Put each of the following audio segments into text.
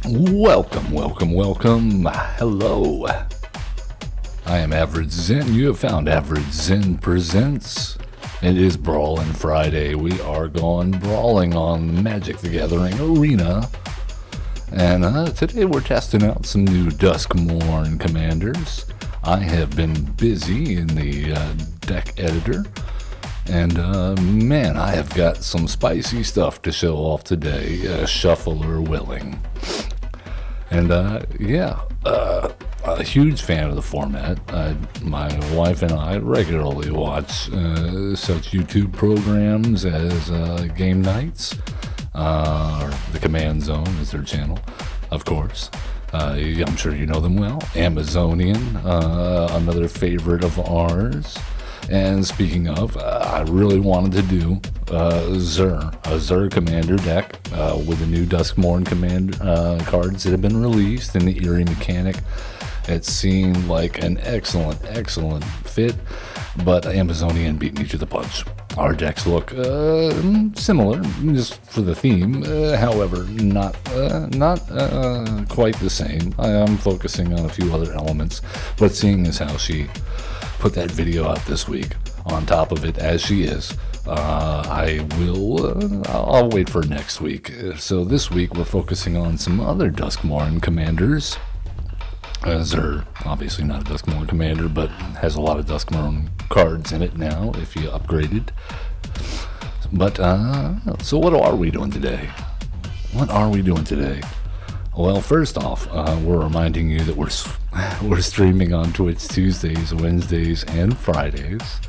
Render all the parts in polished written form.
Welcome. Hello. I am Average Zen. You have found Average Zen Presents. It is Brawlin' Friday. We are going brawling on Magic the Gathering Arena. And today we're testing out some new Duskmourn commanders. I have been busy in the deck editor. And man, I have got some spicy stuff to show off today, shuffler willing. And a huge fan of the format. My wife and I regularly watch such YouTube programs as Game Nights, or The Command Zone is their channel, of course. I'm sure you know them well. Amazonian, another favorite of ours. And speaking of, I really wanted to do a Zer commander deck with the new Duskmourn command cards that have been released in the Eerie mechanic. It seemed like an excellent fit, but Amazonian beat me to the punch. Our decks look similar, just for the theme. However, not quite the same. I'm focusing on a few other elements, but seeing as how she put that video out this week on top of it as she is, I'll wait for next week. So this week we're focusing on some other Duskmourn commanders. Zer, obviously not a Duskmourn commander, but has a lot of Duskmourn cards in it now if you upgraded. But so what are we doing today? Well, first off, we're reminding you that we're streaming on Twitch Tuesdays, Wednesdays, and Fridays.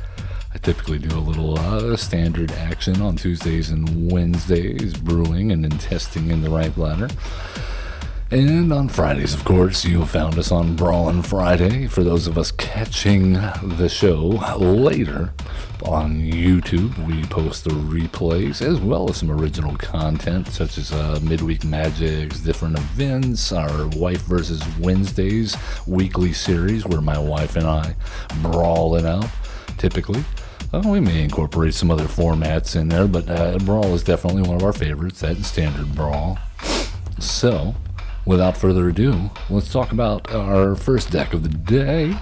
I typically do a little standard action on Tuesdays and Wednesdays, brewing and then testing in the rank ladder. And on Fridays, of course, you found us on Brawlin' Friday. For those of us catching the show later on YouTube, we post the replays as well as some original content such as midweek magics, different events, our Wife versus Wednesdays weekly series where my wife and I brawl it out typically. We may incorporate some other formats in there, but Brawl is definitely one of our favorites, that standard Brawl. So, without further ado, let's talk about our first deck of the day.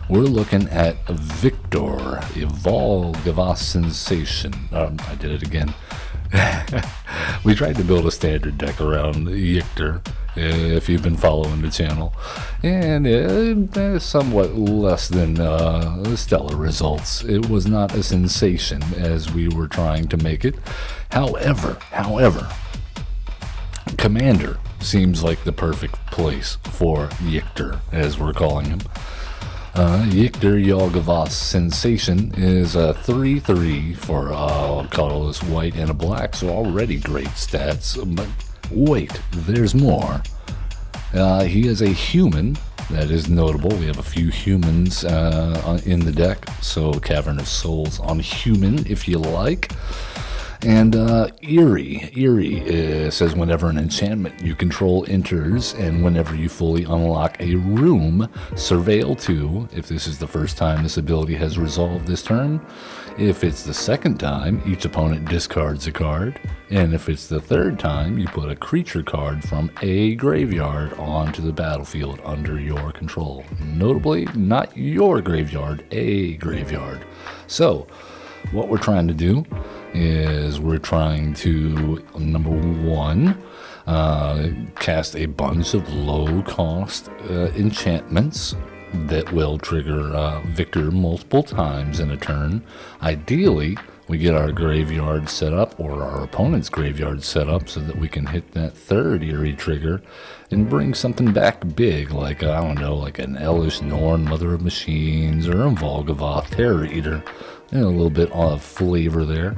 We're looking at Victor, Evolve Sensation. I did it again. We tried to build a standard deck around Victor, if you've been following the channel, and somewhat less than stellar results. It was not a sensation as we were trying to make it. However, Commander seems like the perfect place for Victor, as we're calling him. Victor Yalgavas Sensation is a 3/3 for a colorless white and a black, so already great stats. But wait, there's more. He is a human. That is notable. We have a few humans in the deck, so Cavern of Souls on human if you like. And Eerie says whenever an enchantment you control enters and whenever you fully unlock a room, surveil 2 if this is the first time this ability has resolved this turn. If it's the second time, each opponent discards a card. And if it's the third time, you put a creature card from a graveyard onto the battlefield under your control. Notably, not your graveyard, a graveyard. So, what we're trying to do is we're trying to, number one, cast a bunch of low-cost enchantments that will trigger Victor multiple times in a turn. Ideally, we get our graveyard set up, or our opponent's graveyard set up, so that we can hit that third Eerie trigger and bring something back big, like, I don't know, like an Elish Norn, Mother of Machines, or a Volgavoth, Terror Eater. A little bit of flavor there.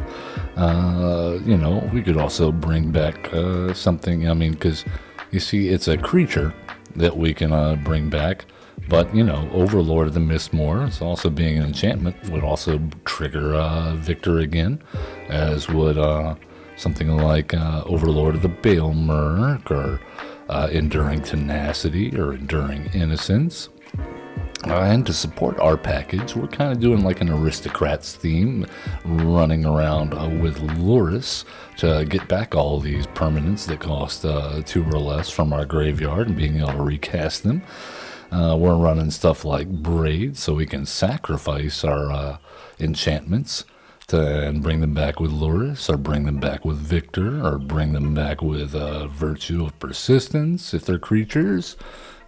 We could also bring back something, because you see, it's a creature that we can bring back, but, Overlord of the Mistmoor, it's also being an enchantment, would also trigger Victor again, as would something like Overlord of the Baelmerk, or Enduring Tenacity, or Enduring Innocence. And to support our package, we're kind of doing like an aristocrats theme, running around with Luris to get back all these permanents that cost 2 or less from our graveyard and being able to recast them. We're running stuff like Braids so we can sacrifice our enchantments and bring them back with Luris, or bring them back with Victor, or bring them back with Virtue of Persistence if they're creatures.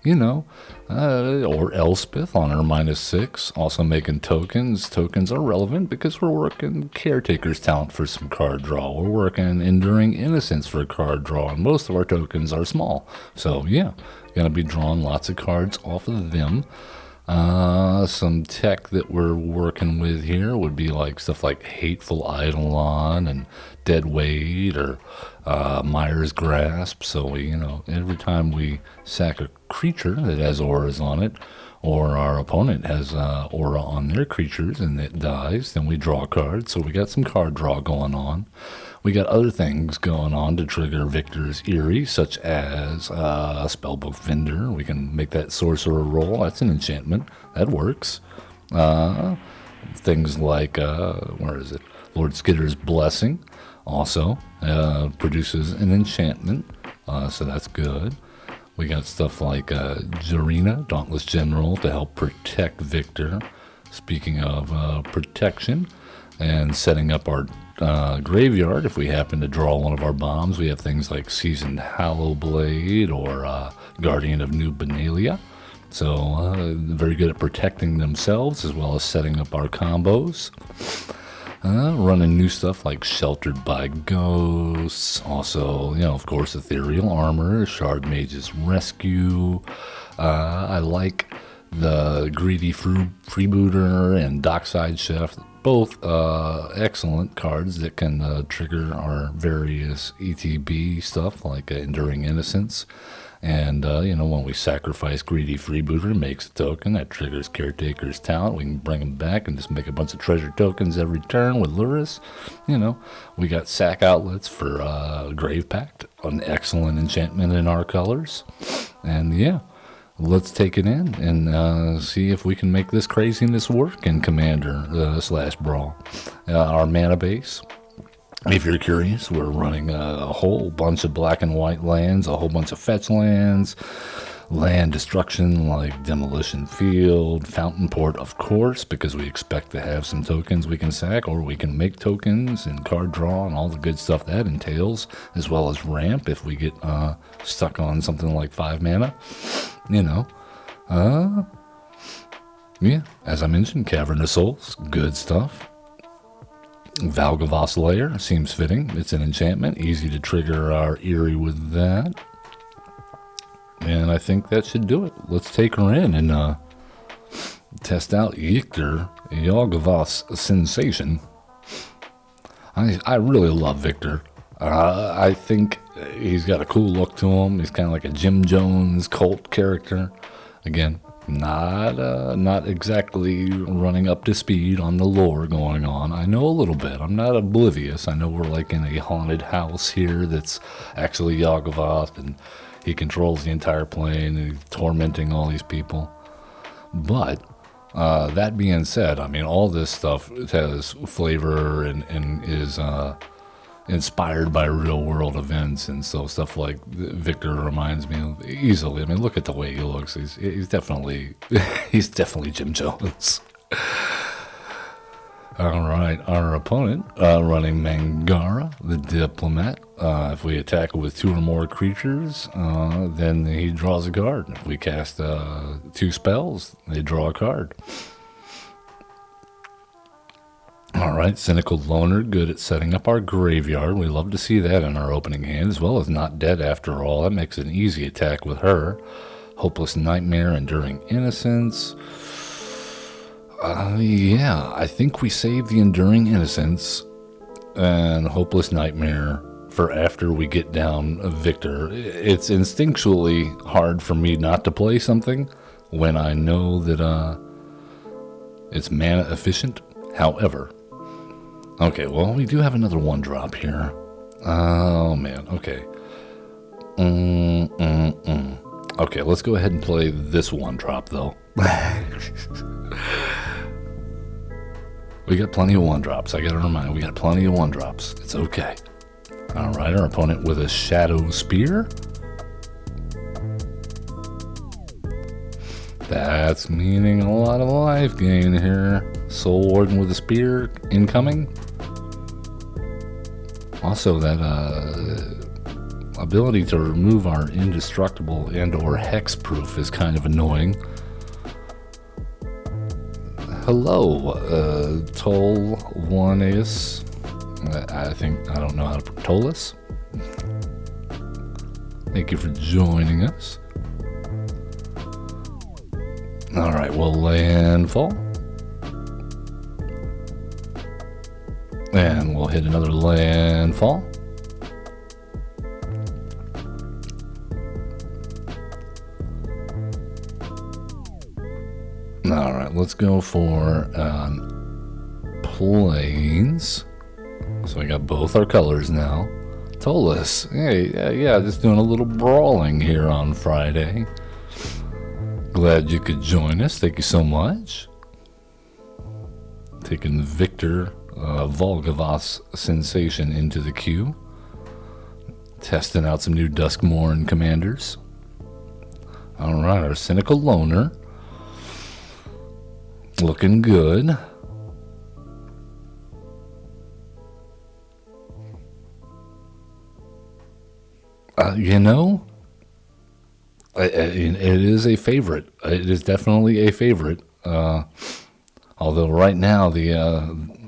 Or Elspeth on our -6, also making tokens. Tokens are relevant because we're working Caretaker's Talent for some card draw. We're working Enduring Innocence for card draw, and most of our tokens are small. So, yeah, going to be drawing lots of cards off of them. Some tech that we're working with here would be like stuff like Hateful Eidolon and Dead Weight or Myers Grasp. So we, every time we sack a creature that has auras on it, or our opponent has aura on their creatures and it dies, then we draw cards. So we got some card draw going on. We got other things going on to trigger Victor's Eerie, such as Spellbook Vendor. We can make that sorcerer roll. That's an enchantment. That works. Things like, where is it? Lord Skitter's Blessing also produces an enchantment, so that's good. We got stuff like Jarina, Dauntless General, to help protect Victor. Speaking of protection and setting up our graveyard, if we happen to draw one of our bombs, we have things like Seasoned Hallowblade or Guardian of New Benalia. So very good at protecting themselves as well as setting up our combos. Running new stuff like Sheltered by Ghosts. Also, of course, Ethereal Armor, Shard Mage's Rescue. I like the Greedy Freebooter and Dockside Chef. Both excellent cards that can trigger our various ETB stuff like Enduring Innocence. And, when we sacrifice Greedy Freebooter, it makes a token that triggers Caretaker's Talent. We can bring them back and just make a bunch of treasure tokens every turn with Luris. We got sack outlets for Grave Pact, an excellent enchantment in our colors. And, yeah, let's take it in and see if we can make this craziness work in Commander / Brawl. Our mana base, if you're curious, we're running a whole bunch of black and white lands, a whole bunch of fetch lands, land destruction like Demolition Field, Fountain Port, of course, because we expect to have some tokens we can sack, or we can make tokens and card draw and all the good stuff that entails, as well as ramp if we get stuck on something like 5 mana. As I mentioned, Cavern of Souls, good stuff. Valgavoss Lair seems fitting. It's an enchantment, easy to trigger our Eerie with that. And I think that should do it. Let's take her in and test out Victor Valgavoss Sensation. I really love Victor. I think he's got a cool look to him. He's kind of like a Jim Jones cult character. Again, not exactly running up to speed on the lore going on. I know a little bit. I'm not oblivious. I know we're like in a haunted house here that's actually Yagavoth, and he controls the entire plane and he's tormenting all these people. But that being said, I mean, all this stuff has flavor and is inspired by real world events, and so stuff like Victor reminds me of easily. I mean, look at the way he looks. He's definitely Jim Jones. All right, our opponent running Mangara, the Diplomat. If we attack with 2 or more creatures, then he draws a card. If we cast 2 spells, they draw a card. All right, Cynical Loner, good at setting up our graveyard. We love to see that in our opening hand, as well as Not Dead After All. That makes an easy attack with her. Hopeless Nightmare, Enduring Innocence. I think we save the Enduring Innocence and Hopeless Nightmare for after we get down Victor. It's instinctually hard for me not to play something when I know that it's mana efficient. However, okay, well, we do have another 1-drop here. Oh, man, okay. Okay, let's go ahead and play this one drop, though. We got plenty of one drops. I gotta remind, we got plenty of one drops. It's okay. All right, our opponent with a Shadow Spear. That's meaning a lot of life gain here. Soul Warden with a spear incoming. Also, that ability to remove our indestructible and or hexproof is kind of annoying. Hello, Toll One-is. I don't know how to Tollus. Thank you for joining us. Alright, we'll landfall. And we'll hit another landfall. Alright, let's go for plains. So I got both our colors now. Tollus, hey, yeah, just doing a little brawling here on Friday. Glad you could join us. Thank you so much. Taking Victor Volgavoth's sensation into the queue. Testing out some new Duskmorn commanders. Alright, our Cynical Loner. Looking good. You know, it is a favorite. It is definitely a favorite. Although right now the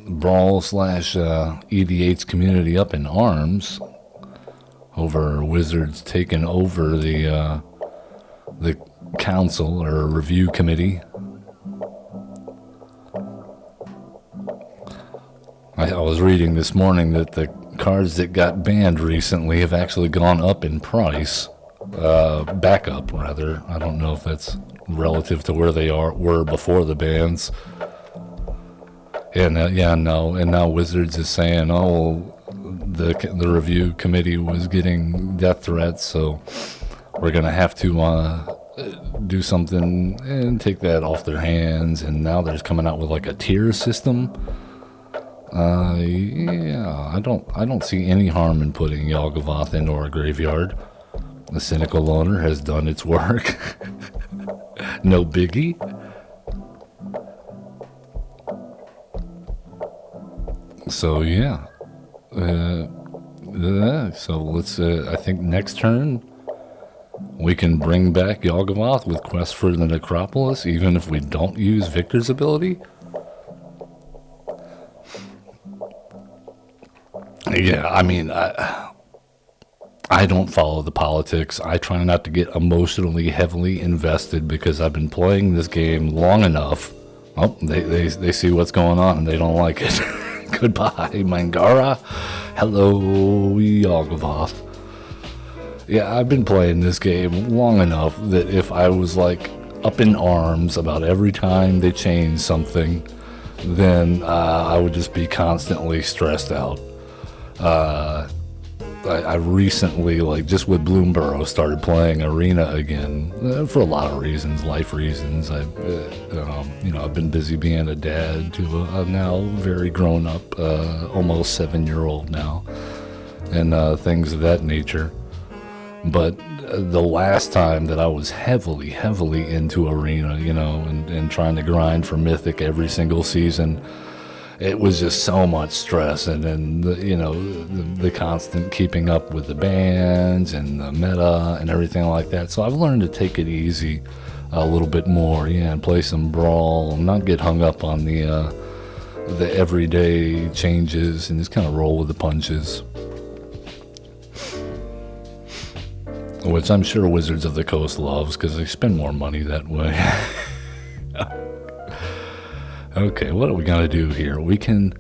Brawl / EDH community up in arms over Wizards taking over the council or review committee. I was reading this morning that the cards that got banned recently have actually gone up in price. Back up, rather. I don't know if that's relative to where they were before the bans. And now Wizards is saying, oh, the review committee was getting death threats, so we're gonna have to do something and take that off their hands. And now they're coming out with like a tier system. Yeah, I don't see any harm in putting Yalgavoth into our graveyard. The Cynical Loner has done its work. No biggie. So yeah. So let's, I think next turn we can bring back Yalgavoth with Quest for the Necropolis, even if we don't use Victor's ability. Yeah, I mean, I don't follow the politics. I try not to get emotionally heavily invested because I've been playing this game long enough. Oh, they see what's going on and they don't like it. Goodbye, Mangara. Hello, Yalgavoth. Yeah, I've been playing this game long enough that if I was like up in arms about every time they change something, then I would just be constantly stressed out. I recently, like just with Bloomborough, started playing Arena again for a lot of reasons, life reasons. I've been busy being a dad to a now very grown up, almost 7-year-old now, and things of that nature. But the last time that I was heavily into Arena, and trying to grind for Mythic every single season, it was just so much stress, and then the constant keeping up with the bans and the meta and everything like that. So I've learned to take it easy a little bit more, and play some Brawl, and not get hung up on the everyday changes, and just kind of roll with the punches. Which I'm sure Wizards of the Coast loves, because they spend more money that way. Okay, what are we gonna do here? We can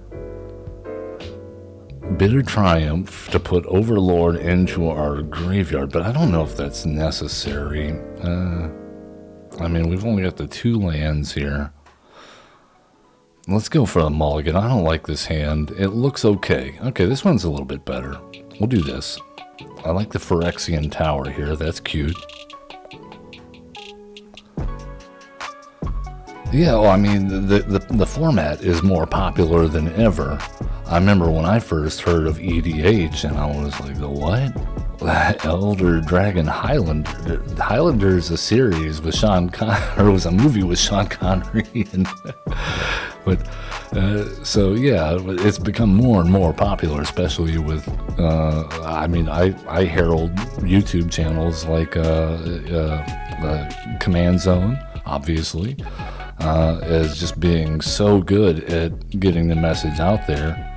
Bitter Triumph to put Overlord into our graveyard, but I don't know if that's necessary. I mean, we've only got the 2 lands here. Let's go for a mulligan. I don't like this hand. It looks okay. Okay, this one's a little bit better. We'll do this. I like the Phyrexian Tower here. That's cute. Yeah, well, I mean, the format is more popular than ever. I remember when I first heard of EDH, and I was like, the what? Elder Dragon Highlander. Highlander is a series with Sean or was a movie with Sean Connery, and but so yeah, it's become more and more popular, especially with. I mean, I herald YouTube channels like Command Zone, obviously, as just being so good at getting the message out there.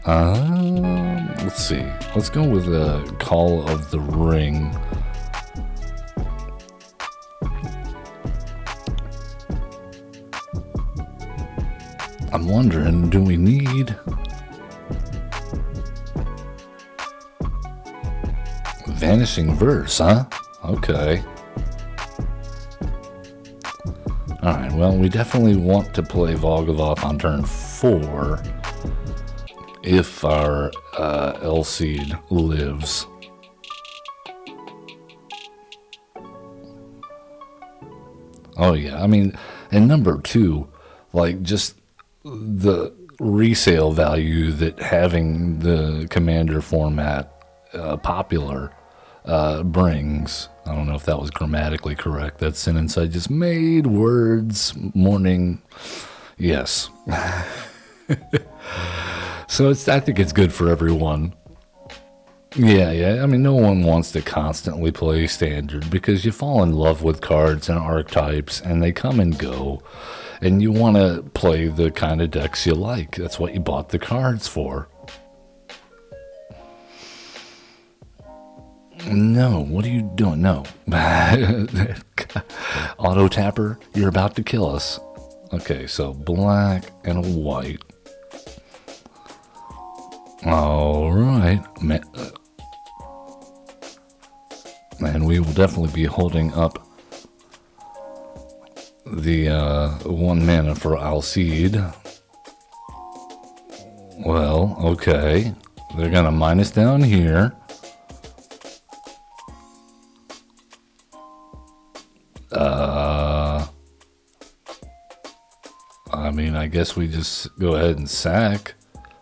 Let's see. Let's go with the Call of the Ring. I'm wondering, do we need Vanishing Verse, huh? Okay. Alright, well, we definitely want to play Volgavoth on turn 4 if our L-Seed lives. Oh yeah, I mean, and number 2, like, just the resale value that having the Commander format popular brings. I don't know if that was grammatically correct, that sentence I just made. Words, morning, yes. So I think it's good for everyone. Yeah, I mean, no one wants to constantly play Standard because you fall in love with cards and archetypes and they come and go, and you want to play the kind of decks you like. That's what you bought the cards for. No, what are you doing? No. Auto tapper, you're about to kill us. Okay, so black and a white. All right. And we will definitely be holding up the 1 mana for Alseed. Well, okay. They're going to minus down here. I mean, I guess we just go ahead and sack.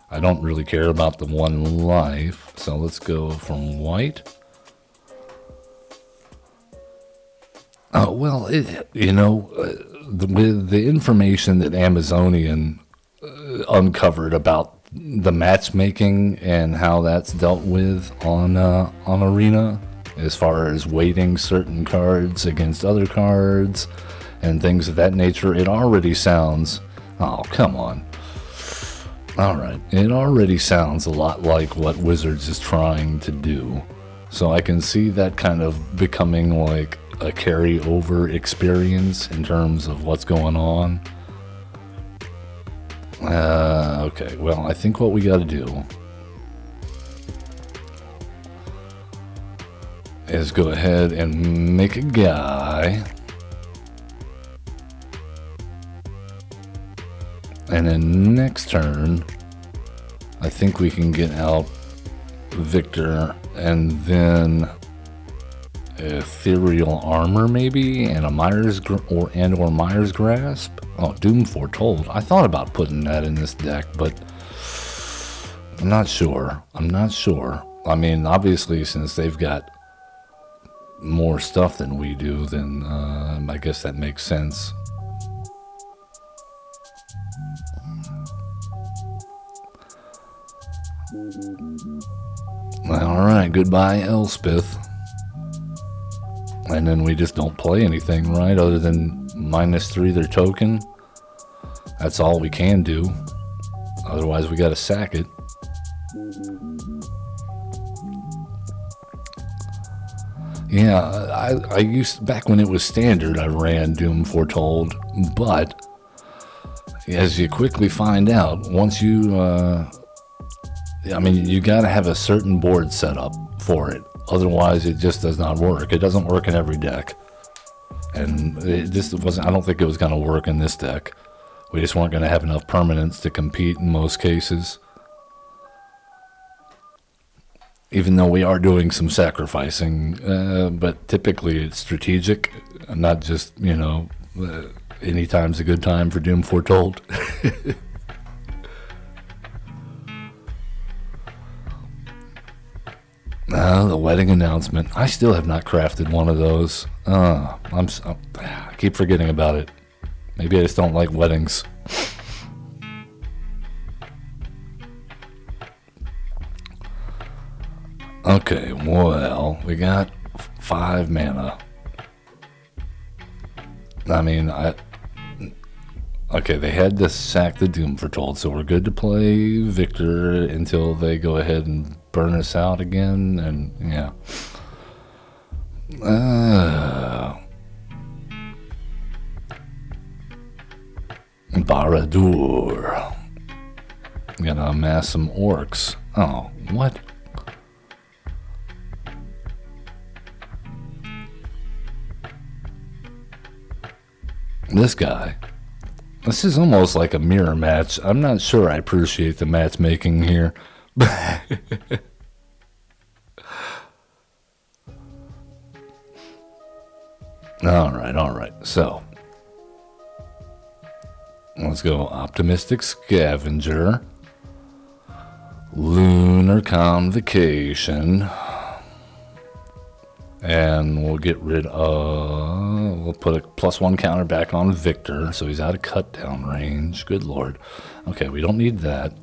I don't really care about the 1 life, so let's go from white. Oh, well, with the information that Amazonian uncovered about the matchmaking and how that's dealt with on Arena, as far as weighting certain cards against other cards and things of that nature, it already sounds... Oh, come on. Alright, it already sounds a lot like what Wizards is trying to do. So I can see that kind of becoming like a carryover experience in terms of what's going on. Okay, well, I think what we gotta do is go ahead and make a guy. And then next turn, I think we can get out Victor and then Ethereal Armor maybe, and a Myers or Myers Grasp. Oh, Doom Foretold. I thought about putting that in this deck, but I'm not sure. I mean, obviously, since they've got more stuff than we do, then I guess that makes sense. Alright, goodbye Elspeth. And then we just don't play anything, right? Other than -3 their token. That's all we can do. Otherwise we gotta sack it. Yeah, I used, back when it was Standard, I ran Doom Foretold, but as you quickly find out, once you I mean, you gotta have a certain board set up for it. Otherwise, it just does not work. It doesn't work in every deck. And it just wasn't, I don't think it was gonna work in this deck. We just weren't gonna have enough permanents to compete in most cases. Even though we are doing some sacrificing, but typically it's strategic, not just, Anytime's a good time for Doom Foretold. The wedding announcement. I still have not crafted one of those. I keep forgetting about it. Maybe I just don't like weddings. Okay, well, we got 5 mana. I mean, okay, they had to sack the Doom Foretold, so we're good to play Victor until they go ahead and burn us out again, and yeah. Baradur. Gonna amass some orcs. Oh, what? This guy. This is almost like a mirror match. I'm not sure I appreciate the matchmaking here. All right. So, let's go Optimistic Scavenger, Lunar Convocation, and we'll get rid of, we'll put a +1 counter back on Victor, so he's out of cut down range. Good lord. Okay, we don't need that.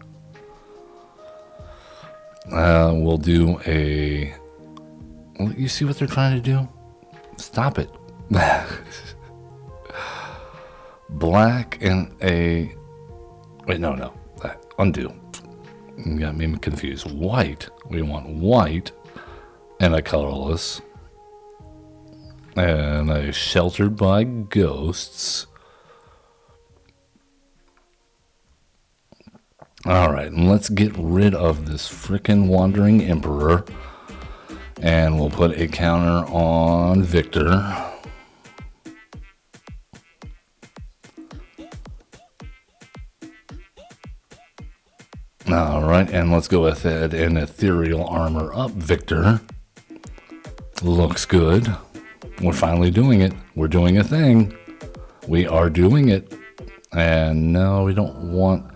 We'll do a, you see what they're trying to do? Stop it. Black and a, wait, no, undo. You got me confused. White, we want white and a colorless and a Sheltered by Ghosts. Alright, and let's get rid of this frickin' Wandering Emperor, and we'll put a counter on Victor. Alright, and let's go ahead and Ethereal Armor up Victor. Looks good. We're finally doing it. We're doing a thing. We are doing it. And no, we don't want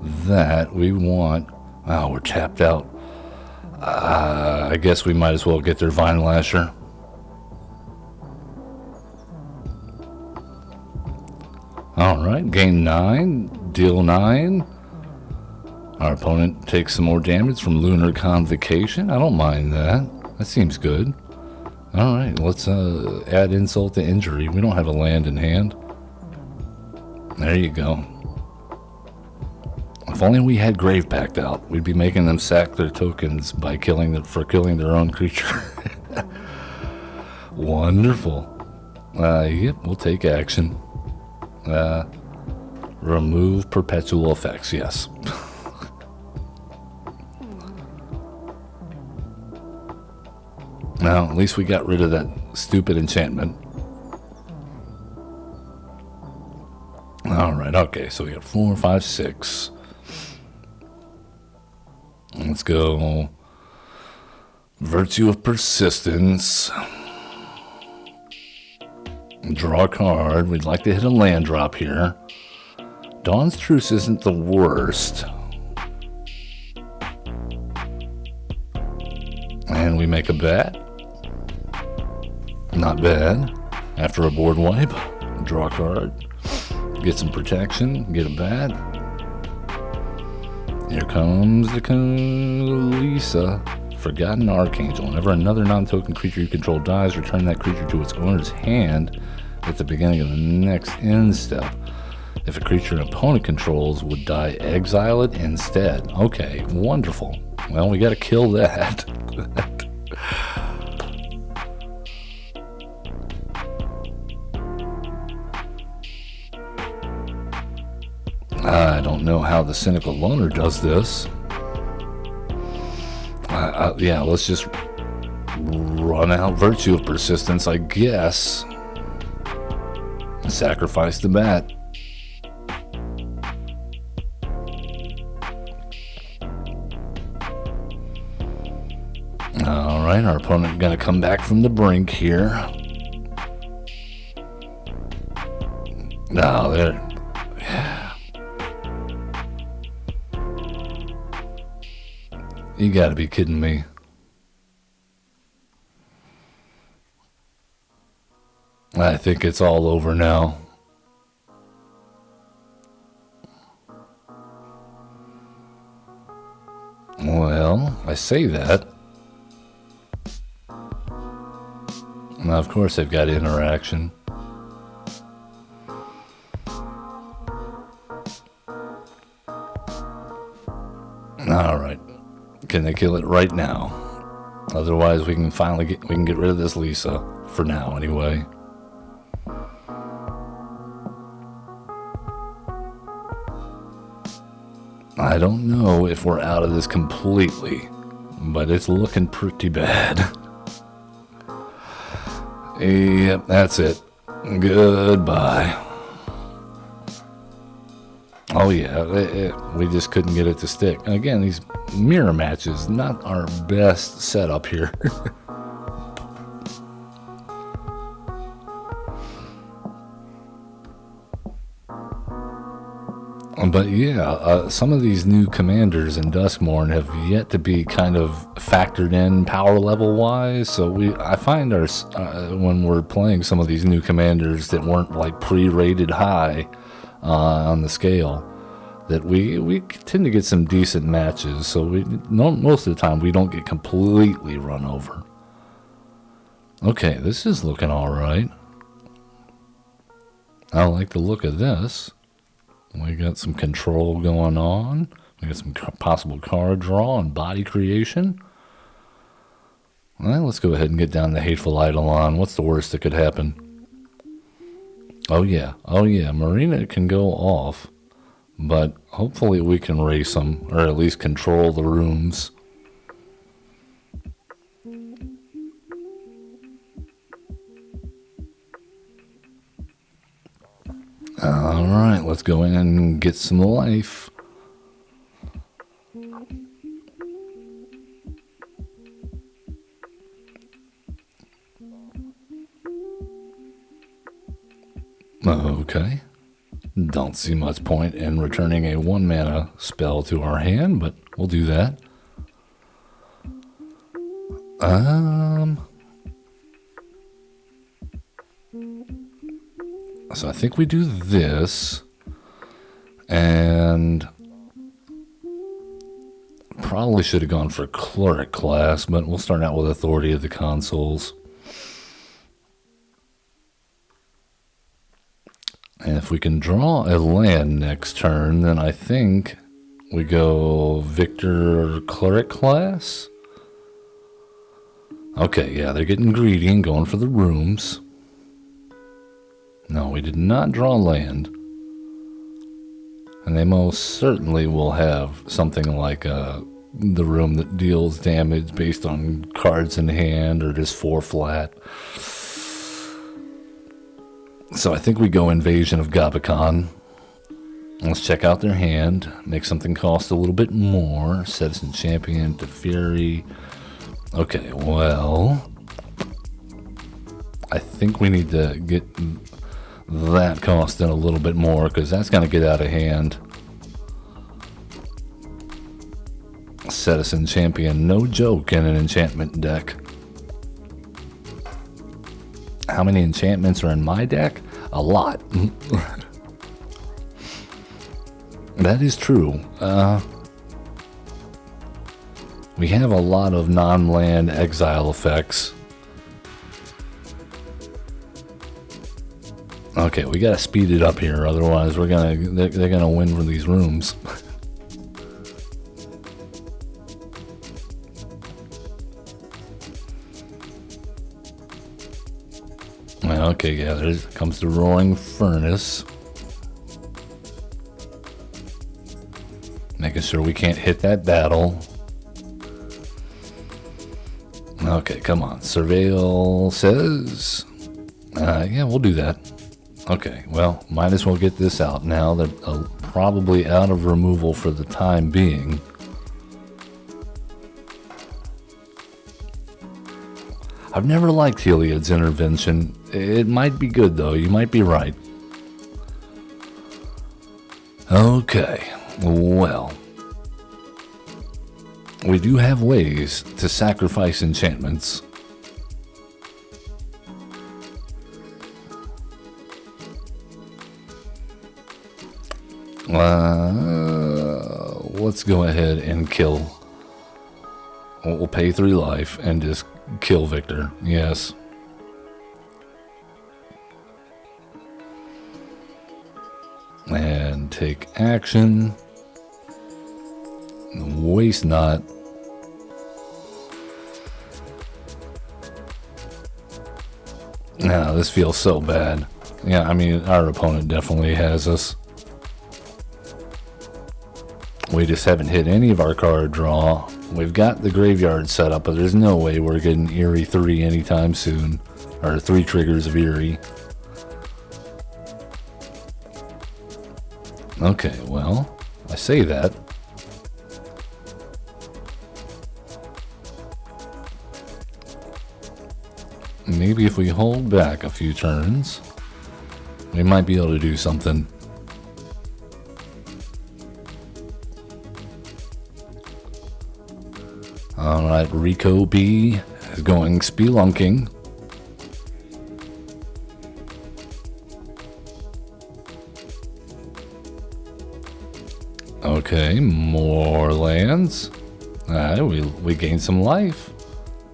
that. We want, oh, we're tapped out. I guess we might as well get their Vine Lasher. Alright, gain 9, deal 9. Our opponent takes some more damage from Lunar Convocation. I don't mind that. That seems good. Alright, let's add insult to injury. We don't have a land in hand. There you go. If only we had Grave Pact out, we'd be making them sack their tokens by killing their own creature. Wonderful. Yep, we'll take action. Remove perpetual effects, yes. Now, at least we got rid of that stupid enchantment. Alright, okay, so we got 4, 5, 6. Let's go Virtue of Persistence. Draw a card. We'd like to hit a land drop here. Dawn's Truce isn't the worst. And we make a bet. Not bad. After a board wipe, draw a card. Get some protection. Get a bat. Here comes the Lisa. Forgotten Archangel. Whenever another non-token creature you control dies, return that creature to its owner's hand at the beginning of the next end step. If a creature an opponent controls would die, exile it instead. Okay, wonderful. Well, we gotta kill that. I don't know how the Cynical Loner does this. Yeah, let's just run out Virtue of Persistence, I guess. Sacrifice the bat. Alright, our opponent gonna come back from the brink here. No, there. You gotta be kidding me. I think it's all over now. Well, I say that. Now, of course, they've got interaction. Alright. Can they kill it right now? Otherwise, we can get rid of this Lisa. For now, anyway. I don't know if we're out of this completely, but it's looking pretty bad. Yep, that's it. Goodbye. Oh yeah, we just couldn't get it to stick. Again, these mirror matches, not our best setup here. But yeah, some of these new commanders in Duskmourn have yet to be kind of factored in power level wise. So I find when we're playing some of these new commanders that weren't like pre-rated high on the scale, that we tend to get some decent matches. So most of the time we don't get completely run over. Okay, this is looking all right. I like the look of this. We got some control going on. We got some possible card draw and body creation. Well, let's go ahead and get down the Hateful Eidolon. What's the worst that could happen? Oh yeah, Marina can go off, but hopefully we can race them, or at least control the rooms. Alright, let's go in and get some life. Okay. Don't see much point in returning a 1 mana spell to our hand, but we'll do that. So I think we do this, and probably should have gone for Cleric class, but we'll start out with Authority of the Consoles. And if we can draw a land next turn, then I think we go Victor Cleric class. Okay, yeah, they're getting greedy and going for the rooms. No, we did not draw land. And they most certainly will have something like the room that deals damage based on cards in hand or just 4 flat. So I think we go Invasion of Gabakon. Let's check out their hand. Make something cost a little bit more. Citizen Champion to Fury. Okay, well, I think we need to get that costing a little bit more, because that's going to get out of hand. Citizen Champion, no joke in an enchantment deck. How many enchantments are in my deck? A lot. That is true. We have a lot of non-land exile effects. Okay, we gotta speed it up here, otherwise they're gonna win for these rooms. Okay, yeah, there comes the Roaring Furnace. Making sure we can't hit that battle. Okay, come on. Surveil says... yeah, we'll do that. Okay, well, might as well get this out now. They're probably out of removal for the time being. I've never liked Heliod's intervention. It might be good, though. You might be right. Okay, well, we do have ways to sacrifice enchantments. Let's go ahead and kill. We'll pay 3 life and just kill Victor. Yes. And take action. Waste not. Now, this feels so bad. Yeah, I mean, our opponent definitely has us. We just haven't hit any of our card draw. We've got the graveyard set up, but there's no way we're getting Eerie 3 anytime soon. Or 3 triggers of Eerie. Okay, well, I say that. Maybe if we hold back a few turns, we might be able to do something. Alright, Rico B is going spelunking. Okay, more lands. We gained some life.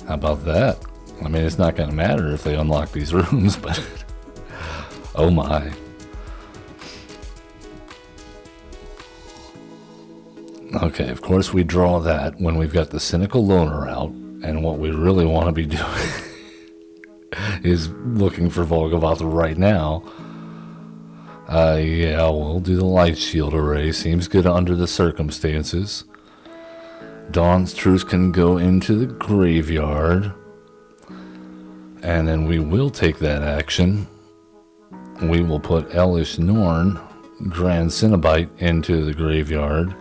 How about that? I mean, it's not going to matter if they unlock these rooms, but oh my. Okay, of course we draw that when we've got the Cynical Loner out, and what we really want to be doing is looking for Volgavoth right now. Yeah, we'll do the Light Shield Array. Seems good under the circumstances. Dawn's Truce can go into the graveyard. And then we will take that action. We will put Elish Norn, Grand Cenobite, into the graveyard.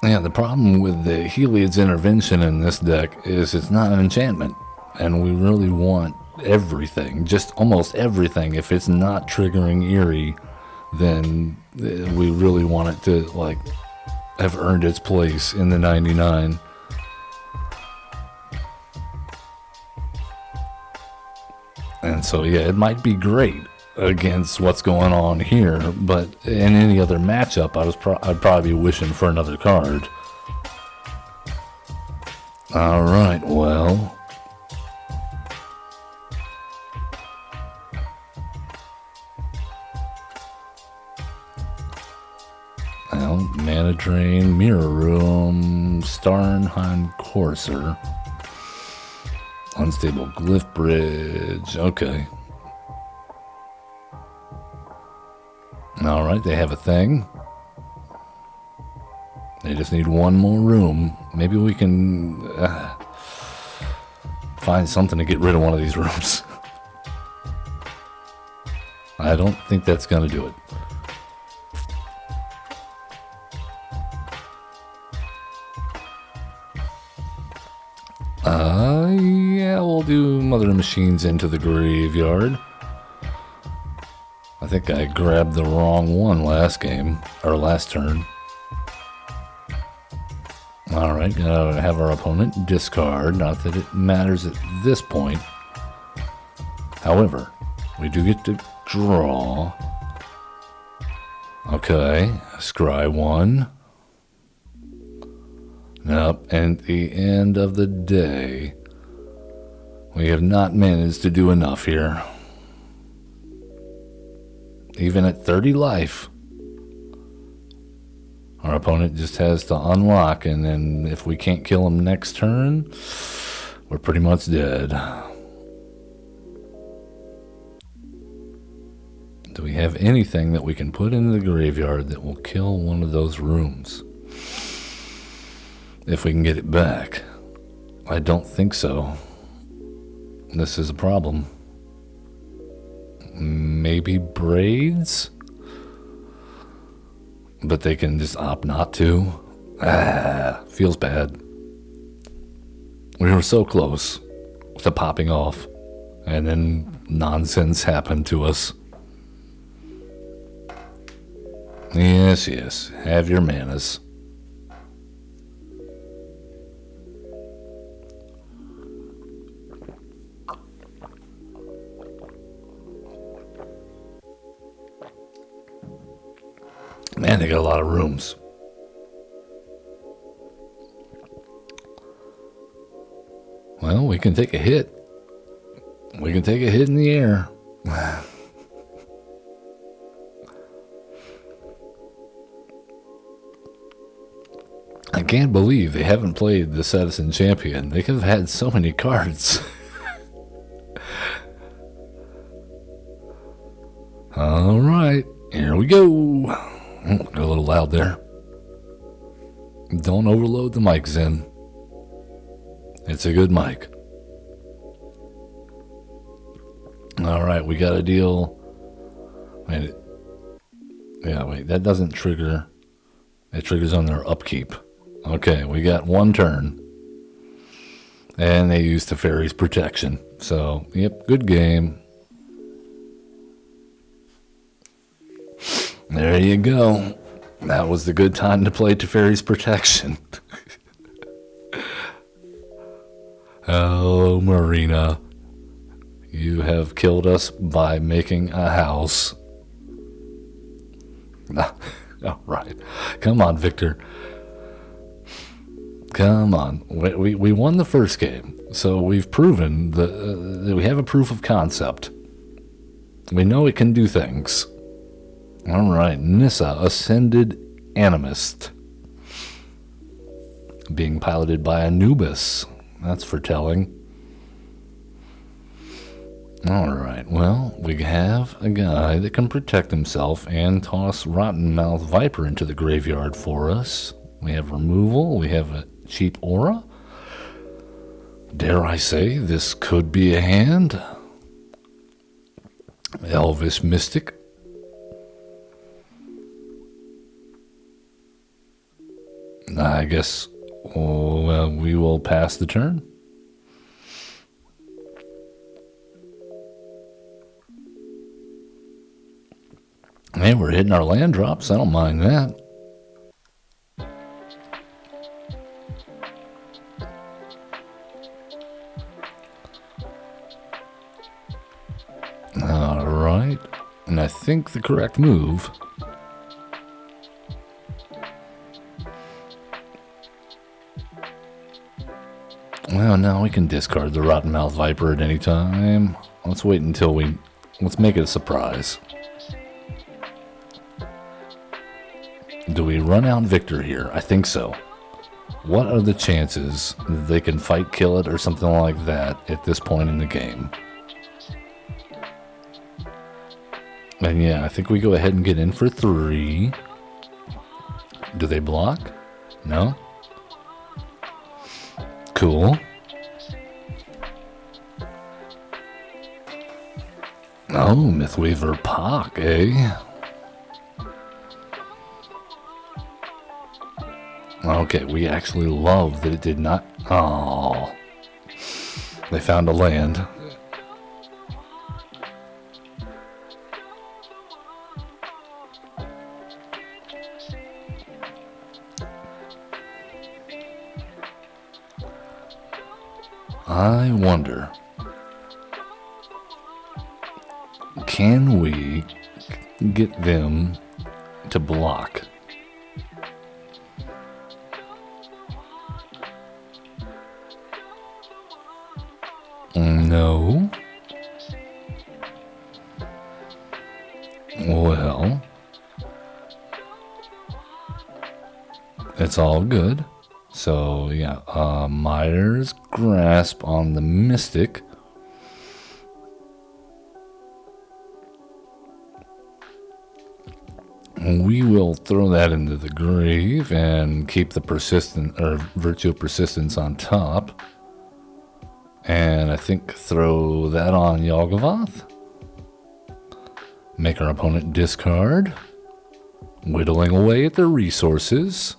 Yeah, the problem with the Heliod's Intervention in this deck is it's not an enchantment. And we really want everything, just almost everything. If it's not triggering Eerie, then we really want it to, like, have earned its place in the 99. And so, yeah, it might be great against what's going on here, but in any other matchup, I'd probably be wishing for another card. Alright, well, Mana Drain, Mirror Room, Starnheim Courser, Unstable Glyph Bridge. Okay. Alright, they have a thing. They just need one more room. Maybe we can find something to get rid of one of these rooms. I don't think that's going to do it. Yeah, we'll do Mother of Machines into the graveyard. I think I grabbed the wrong one last game, or last turn. Alright, gonna have our opponent discard, not that it matters at this point. However, we do get to draw. Okay, scry 1. Nope, and at the end of the day, we have not managed to do enough here. Even at 30 life, our opponent just has to unlock, and then if we can't kill him next turn, we're pretty much dead. Do we have anything that we can put into the graveyard that will kill one of those rooms? If we can get it back. I don't think so. This is a problem. Maybe Braids? But they can just opt not to. Feels bad. We were so close to popping off, and then nonsense happened to us. Yes, yes, have your manners. Man, they got a lot of rooms. Well, we can take a hit. We can take a hit in the air. I can't believe they haven't played the Citizen Champion. They could have had so many cards. All right, here we go. Got a little loud there. Don't overload the mic, Zen. It's a good mic. All right, we got a deal. Wait, yeah, wait, that doesn't trigger. It triggers on their upkeep. Okay, we got one turn. And they used Teferi's protection. So, yep, good game. There you go. That was the good time to play Teferi's protection. Oh, Marina. You have killed us by making a house. All right. Come on, Victor. Come on. We won the first game, so we've proven that we have a proof of concept. We know it can do things. All right, Nissa, Ascended Animist. Being piloted by Anubis. That's foretelling. All right, well, we have a guy that can protect himself and toss Rotten Mouth Viper into the graveyard for us. We have removal. We have a cheap aura. Dare I say, this could be a hand. Elvis Mystic. I guess we will pass the turn. Hey, we're hitting our land drops. I don't mind that. All right. And I think the correct move well, now we can discard the Rotten Mouth Viper at any time. Let's wait until let's make it a surprise. Do we run out Victor here? I think so. What are the chances that they can fight, kill it, or something like that at this point in the game? And yeah, I think we go ahead and get in for 3. Do they block? No? Cool. Oh, Mythweaver Pock, eh? Okay, we actually love that it did not... Oh. They found a land. I wonder... Can we get them to block? No. Well, it's all good. So, yeah, Myers Grasp on the Mystic. We will throw that into the grave and keep the Virtue of Persistence on top. And I think throw that on Yalgavoth. Make our opponent discard. Whittling away at their resources.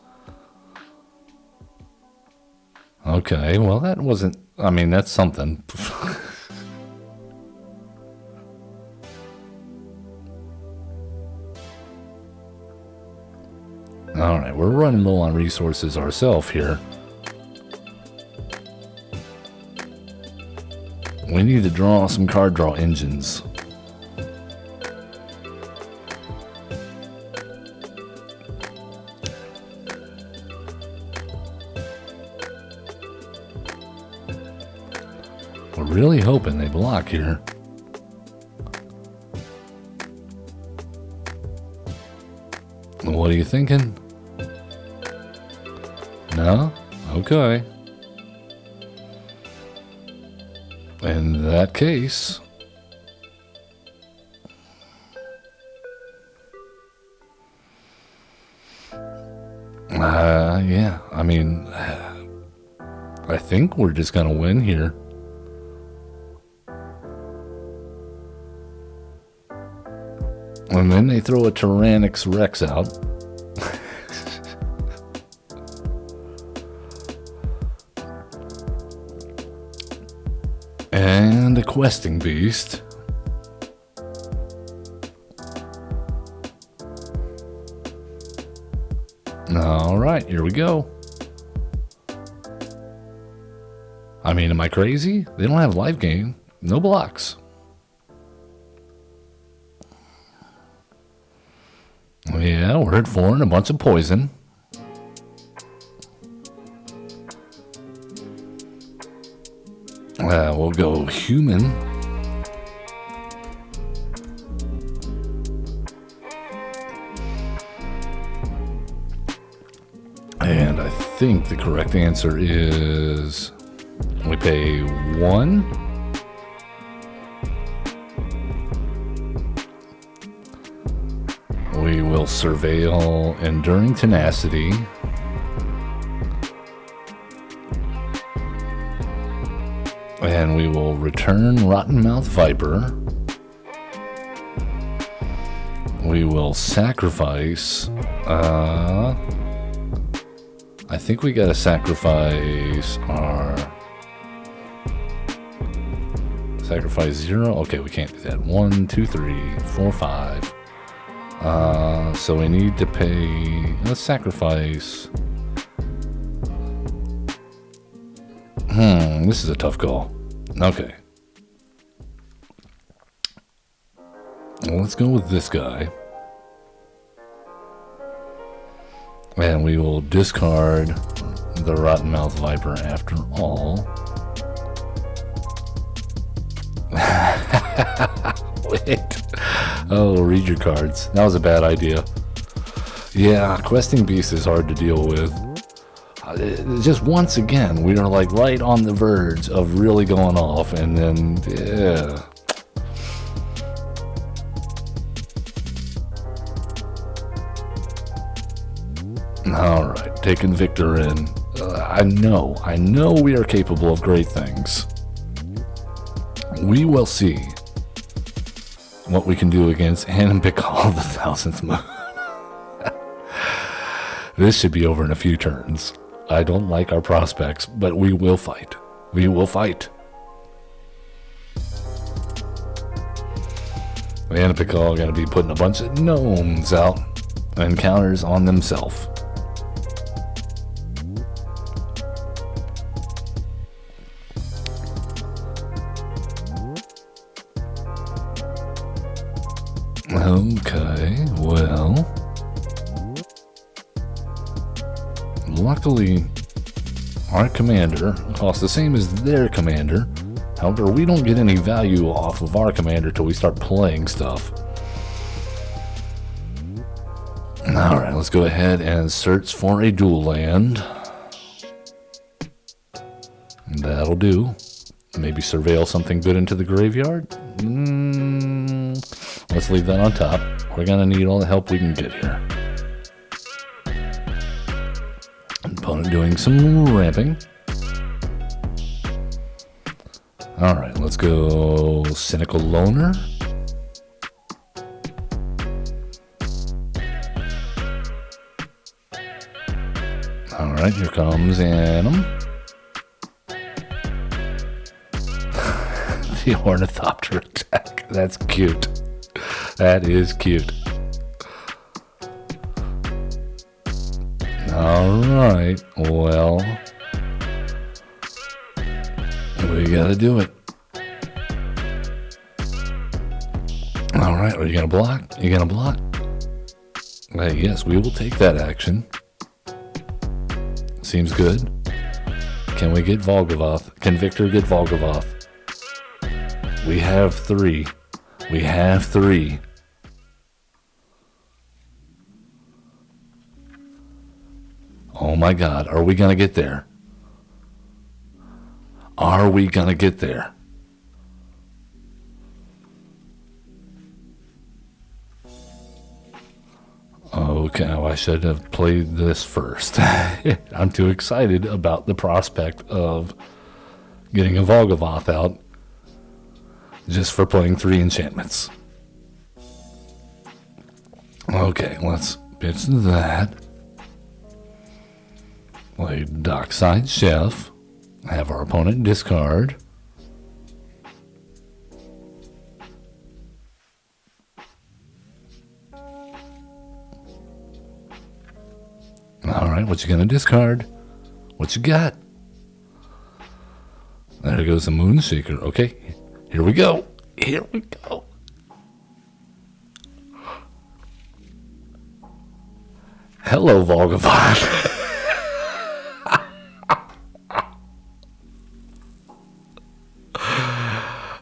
Okay, well, that wasn't... I mean, that's something. Alright, we're running low on resources ourselves here. We need to draw some card draw engines. We're really hoping they block here. What are you thinking? No? Okay. In that case... yeah, I mean... I think we're just gonna win here. And then they throw a Tyrannix Rex out. And a Questing Beast. Alright, here we go. I mean, am I crazy? They don't have life gain. No blocks. Yeah, we're at 4 and a bunch of poison. We'll go human. And I think the correct answer is we pay 1. We will surveil Enduring Tenacity. And we will return Rotten Mouth Viper. We will sacrifice... I think we gotta sacrifice our... Sacrifice 0? Okay, we can't do that. 1, 2, 3, 4, 5. So we need to pay... Let's sacrifice... This is a tough call. Okay. Well, let's go with this guy. And we will discard the Rotten Mouth Viper after all. Wait. Oh, read your cards. That was a bad idea. Yeah, Questing Beast is hard to deal with. Just once again, we are like right on the verge of really going off, and then, yeah. Alright, taking Victor in. I know we are capable of great things. We will see what we can do against Annabicall the Thousandth Moon. This should be over in a few turns. I don't like our prospects, but we will fight. We will fight. Annabicall gonna be putting a bunch of gnomes out and counters on themselves. Okay, well... Luckily, our commander costs the same as their commander. However, we don't get any value off of our commander till we start playing stuff. Alright, let's go ahead and search for a dual land. That'll do. Maybe surveil something good into the graveyard? Let's leave that on top. We're gonna need all the help we can get here. Opponent doing some ramping. Alright, let's go Cynical Loner. Alright, here comes Anim. The ornithopter attack. That's cute. That is cute. Alright, well, we gotta do it. Alright, are you gonna block? You gonna block? Yes, we will take that action. Seems good. Can we get Volgavoth? Can Victor get Volgavoth? We have 3. We have 3. Oh my God, are we gonna get there? Are we gonna get there? Okay, well, I should have played this first. I'm too excited about the prospect of getting a Volgavoth out just for playing 3 enchantments. Okay, let's pitch that. Play Dockside Chef. Have our opponent discard. Alright, what you gonna discard? What you got? There goes the Moonshaker. Okay, here we go. Here we go. Hello, Volgavoth.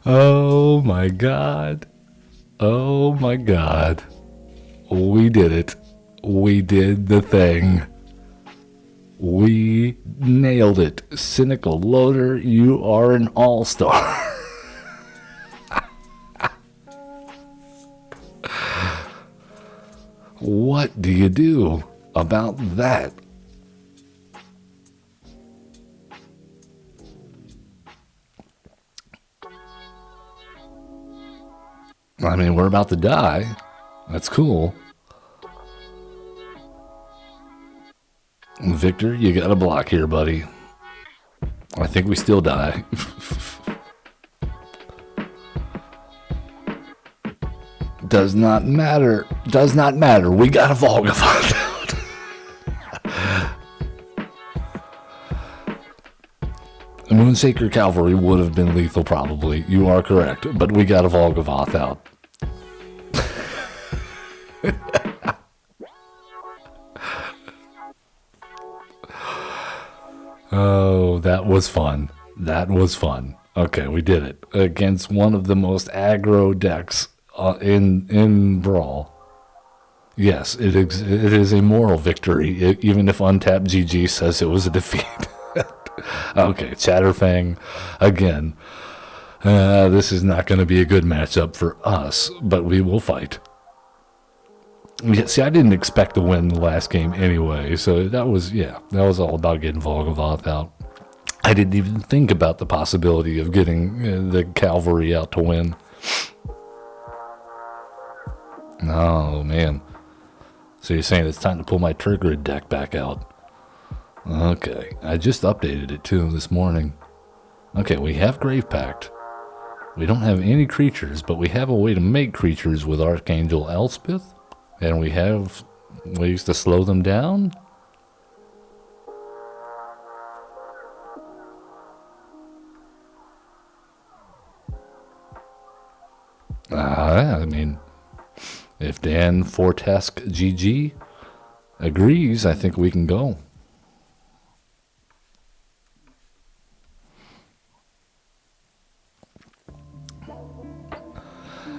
Oh my God. Oh my God. We did it. We did the thing. We nailed it. Cynical Loader, you are an all-star. What do you do about that? I mean, we're about to die. That's cool. Victor, you got a block here, buddy. I think we still die. Does not matter. Does not matter. We got a Volgavoth out. Moonshaker Cavalry would have been lethal, probably. You are correct. But we got a Volgavoth out. Oh, that was fun. That was fun. Okay, we did it. Against one of the most aggro decks in Brawl. Yes, it is a moral victory, even if Untapped GG says it was a defeat. Okay, Chatterfang, again. This is not going to be a good matchup for us, but we will fight. Yeah, see, I didn't expect to win the last game anyway, so that was all about getting Volgavoth out. I didn't even think about the possibility of getting the cavalry out to win. Oh, man. So you're saying it's time to pull my Turgid deck back out. Okay, I just updated it too this morning. Okay, we have Grave Pact. We don't have any creatures, but we have a way to make creatures with Archangel Elspeth. And we have ways to slow them down. I mean, if Dan Fortesk GG agrees, I think we can go.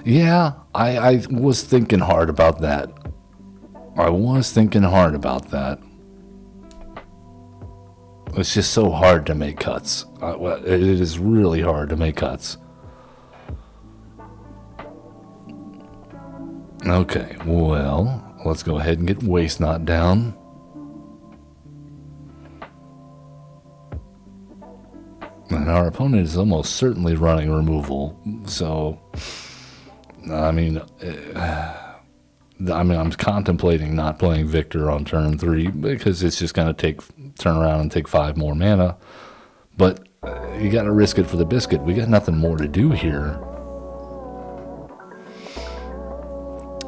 Yeah, I was thinking hard about that. It's just so hard to make cuts. It is really hard to make cuts. Okay, well, let's go ahead and get Waste Not down. And our opponent is almost certainly running removal, so I mean, I'm contemplating not playing Victor on turn 3 because it's just going to turn around and take 5 more mana. But you got to risk it for the biscuit. We got nothing more to do here.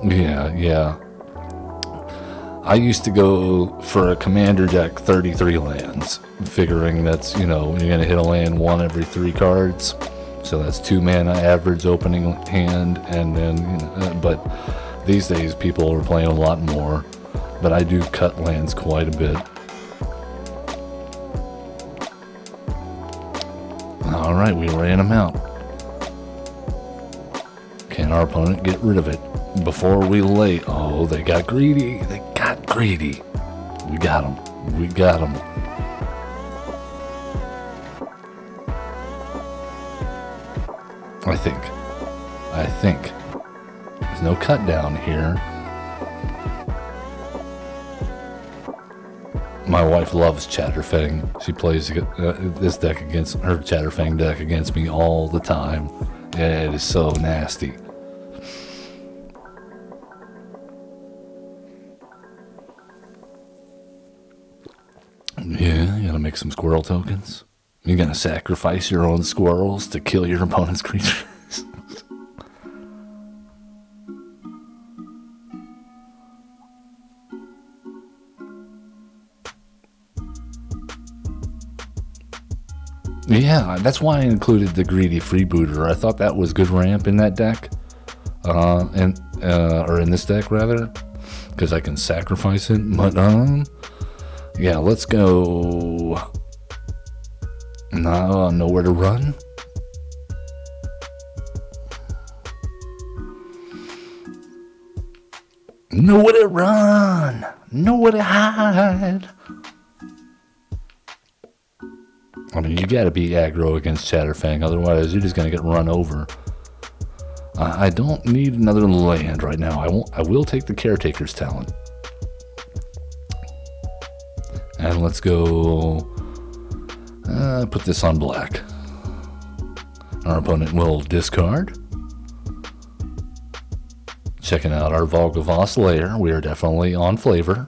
Yeah. I used to go for a commander deck 33 lands, figuring that's, you're going to hit a land 1 every 3 cards. So that's 2 mana average opening hand, and then, but these days people are playing a lot more. But I do cut lands quite a bit. Alright, we ran them out. Can our opponent get rid of it before we lay? Oh, they got greedy. They got greedy. We got them. We got them. I think. There's no cut down here. My wife loves Chatterfang. She plays this deck against her Chatterfang deck against me all the time. Yeah, it is so nasty. Yeah, you gotta make some squirrel tokens. You're gonna sacrifice your own squirrels to kill your opponent's creatures. Yeah, that's why I included the greedy freebooter. I thought that was good ramp in that deck, or in this deck rather, because I can sacrifice it. But yeah, let's go. Nowhere to run. Nowhere to run. Nowhere to hide. I mean, you gotta be aggro against Chatterfang, otherwise you're just gonna get run over. I don't need another land right now. I will take the Caretaker's Talent. And let's go put this on black. Our opponent will discard. Checking out our Volgavoss layer. We are definitely on flavor.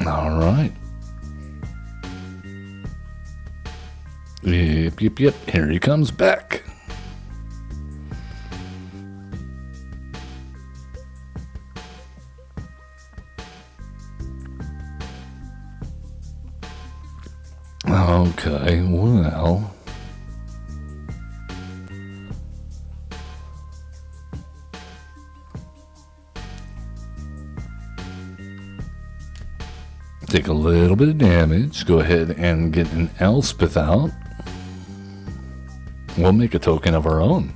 All right. Yep. Here he comes back. Okay, well. Take a little bit of damage. Go ahead and get an Elspeth out. We'll make a token of our own.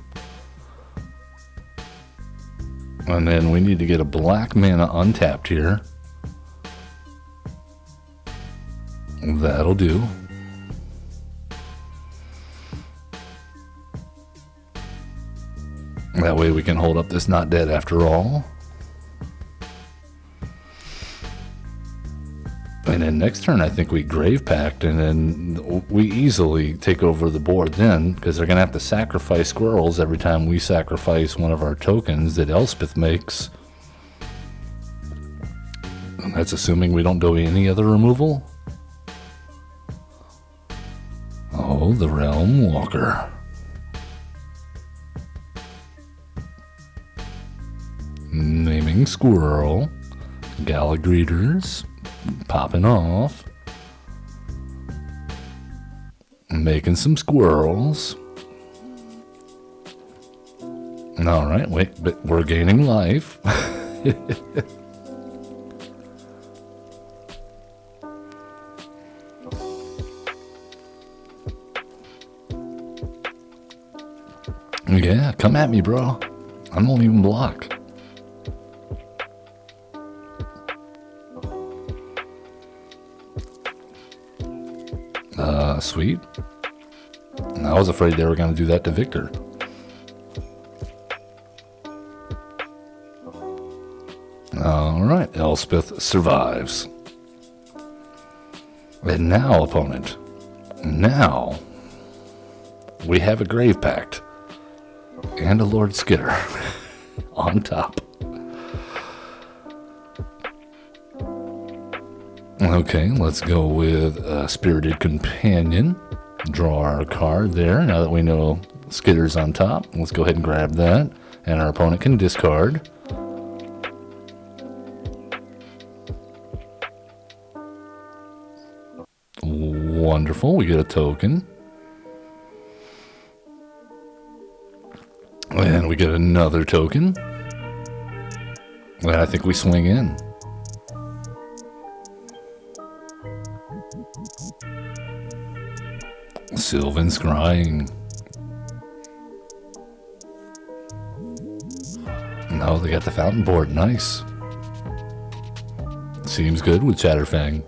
And then we need to get a black mana untapped here. That'll do. That way we can hold up this not dead after all. And then next turn, I think we Grave Pact, and then we easily take over the board then, because they're going to have to sacrifice squirrels every time we sacrifice one of our tokens that Elspeth makes. And that's assuming we don't do any other removal. Oh, the Realm Walker. Naming Squirrel. Galagreeters. Popping off. Making some squirrels. Alright, wait, but we're gaining life. Yeah, come at me, bro. I don't even block. Sweet. I was afraid they were going to do that to Victor. Alright, Elspeth survives. And now, opponent. Now, we have a Grave Pact. And a Lord Skitter. on top. Okay, let's go with Spirited Companion. Draw our card there. Now that we know Skitter's on top, let's go ahead and grab that. And our opponent can discard. Wonderful, we get a token. And we get another token. And I think we swing in. Sylvan Scrying. No, they got the fountain board. Nice. Seems good with Chatterfang.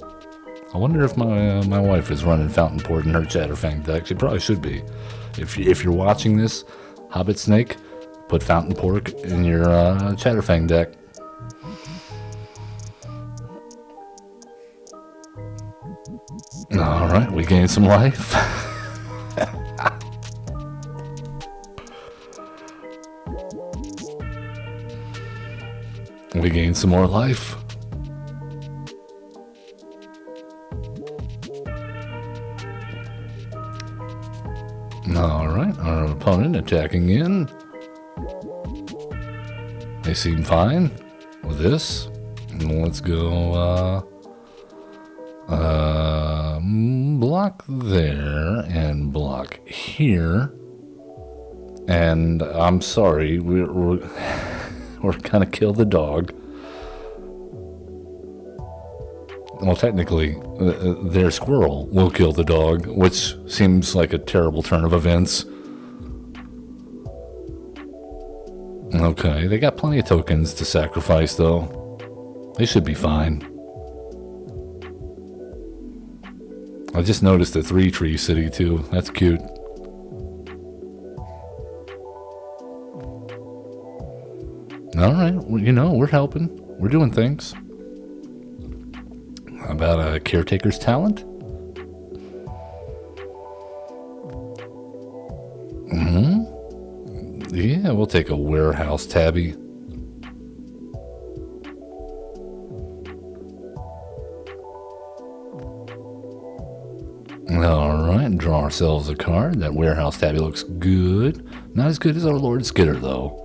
I wonder if my wife is running fountain board in her Chatterfang deck. She probably should be. If you're watching this, Hobbit Snake, put fountain pork in your Chatterfang deck. All right, we gained some life. We gained some more life. Alright, our opponent attacking in. They seem fine with this. And let's go block there and block here. And I'm sorry, we're gonna kill the dog. Well, technically, their squirrel will kill the dog, which seems like a terrible turn of events. Okay, they got plenty of tokens to sacrifice, though. They should be fine. I just noticed the 3-tree city, too. That's cute. Alright, well, you know, we're helping. We're doing things. How about a Caretaker's Talent? Yeah, we'll take a Warehouse Tabby. Alright, draw ourselves a card. That Warehouse Tabby looks good. Not as good as our Lord Skitter, though.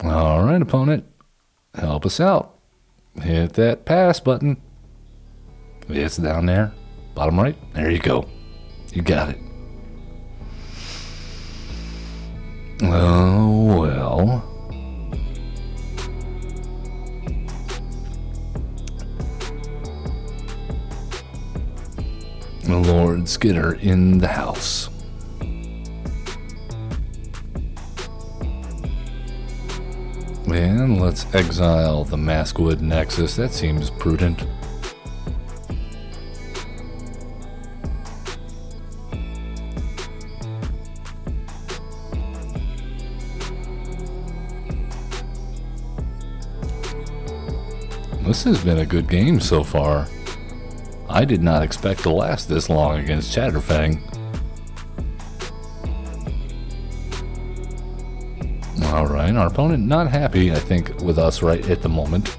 Alright, opponent. Help us out. Hit that pass button. It's down there. Bottom right. There you go. You got it. Oh, well. Lord Skitter in the house. And let's exile the Maskwood Nexus. That seems prudent. This has been a good game so far. I did not expect to last this long against Chatterfang. Alright, our opponent not happy, I think, with us right at the moment.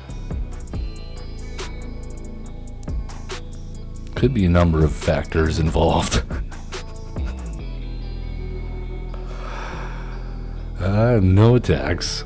Could be a number of factors involved. No attacks.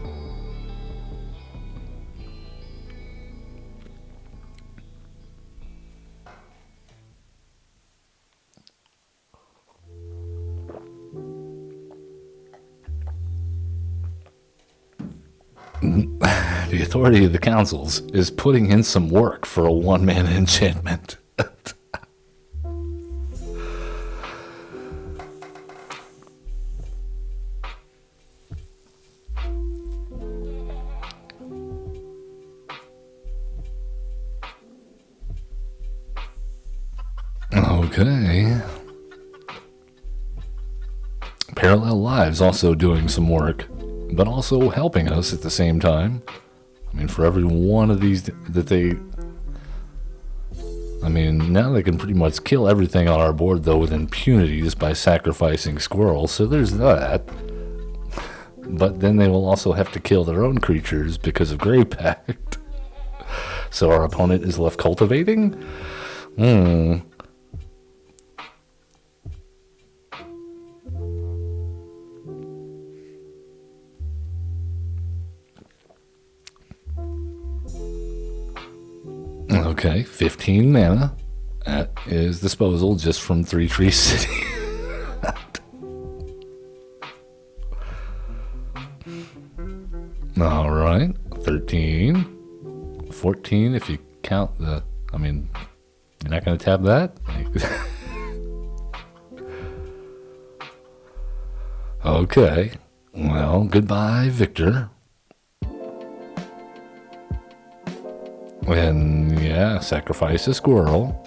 The authority of the councils is putting in some work for a one-man enchantment. Okay. Parallel Lives also doing some work, but also helping us at the same time. I mean, for every one of these that they I mean, now they can pretty much kill everything on our board, though, with impunity just by sacrificing squirrels, so there's that. But then they will also have to kill their own creatures because of Grave Pact. So our opponent is left cultivating? Okay, 15 mana at his disposal just from 3 Tree City. All right, 13, 14 if you count the, I mean, you're not going to tap that? Okay, well, goodbye, Victor. And yeah, sacrifice a squirrel.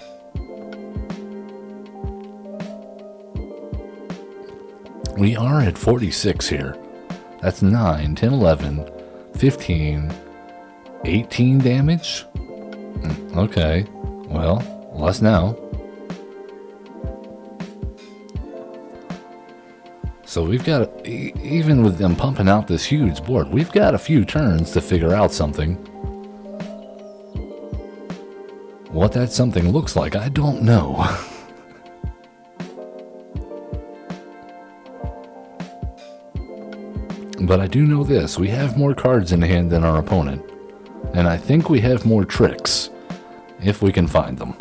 We are at 46 here. That's 9, 10, 11, 15, 18 damage? Okay, well, less now. So we've got, even with them pumping out this huge board, we've got a few turns to figure out something. What that something looks like, I don't know. But I do know this, we have more cards in hand than our opponent. And I think we have more tricks, if we can find them.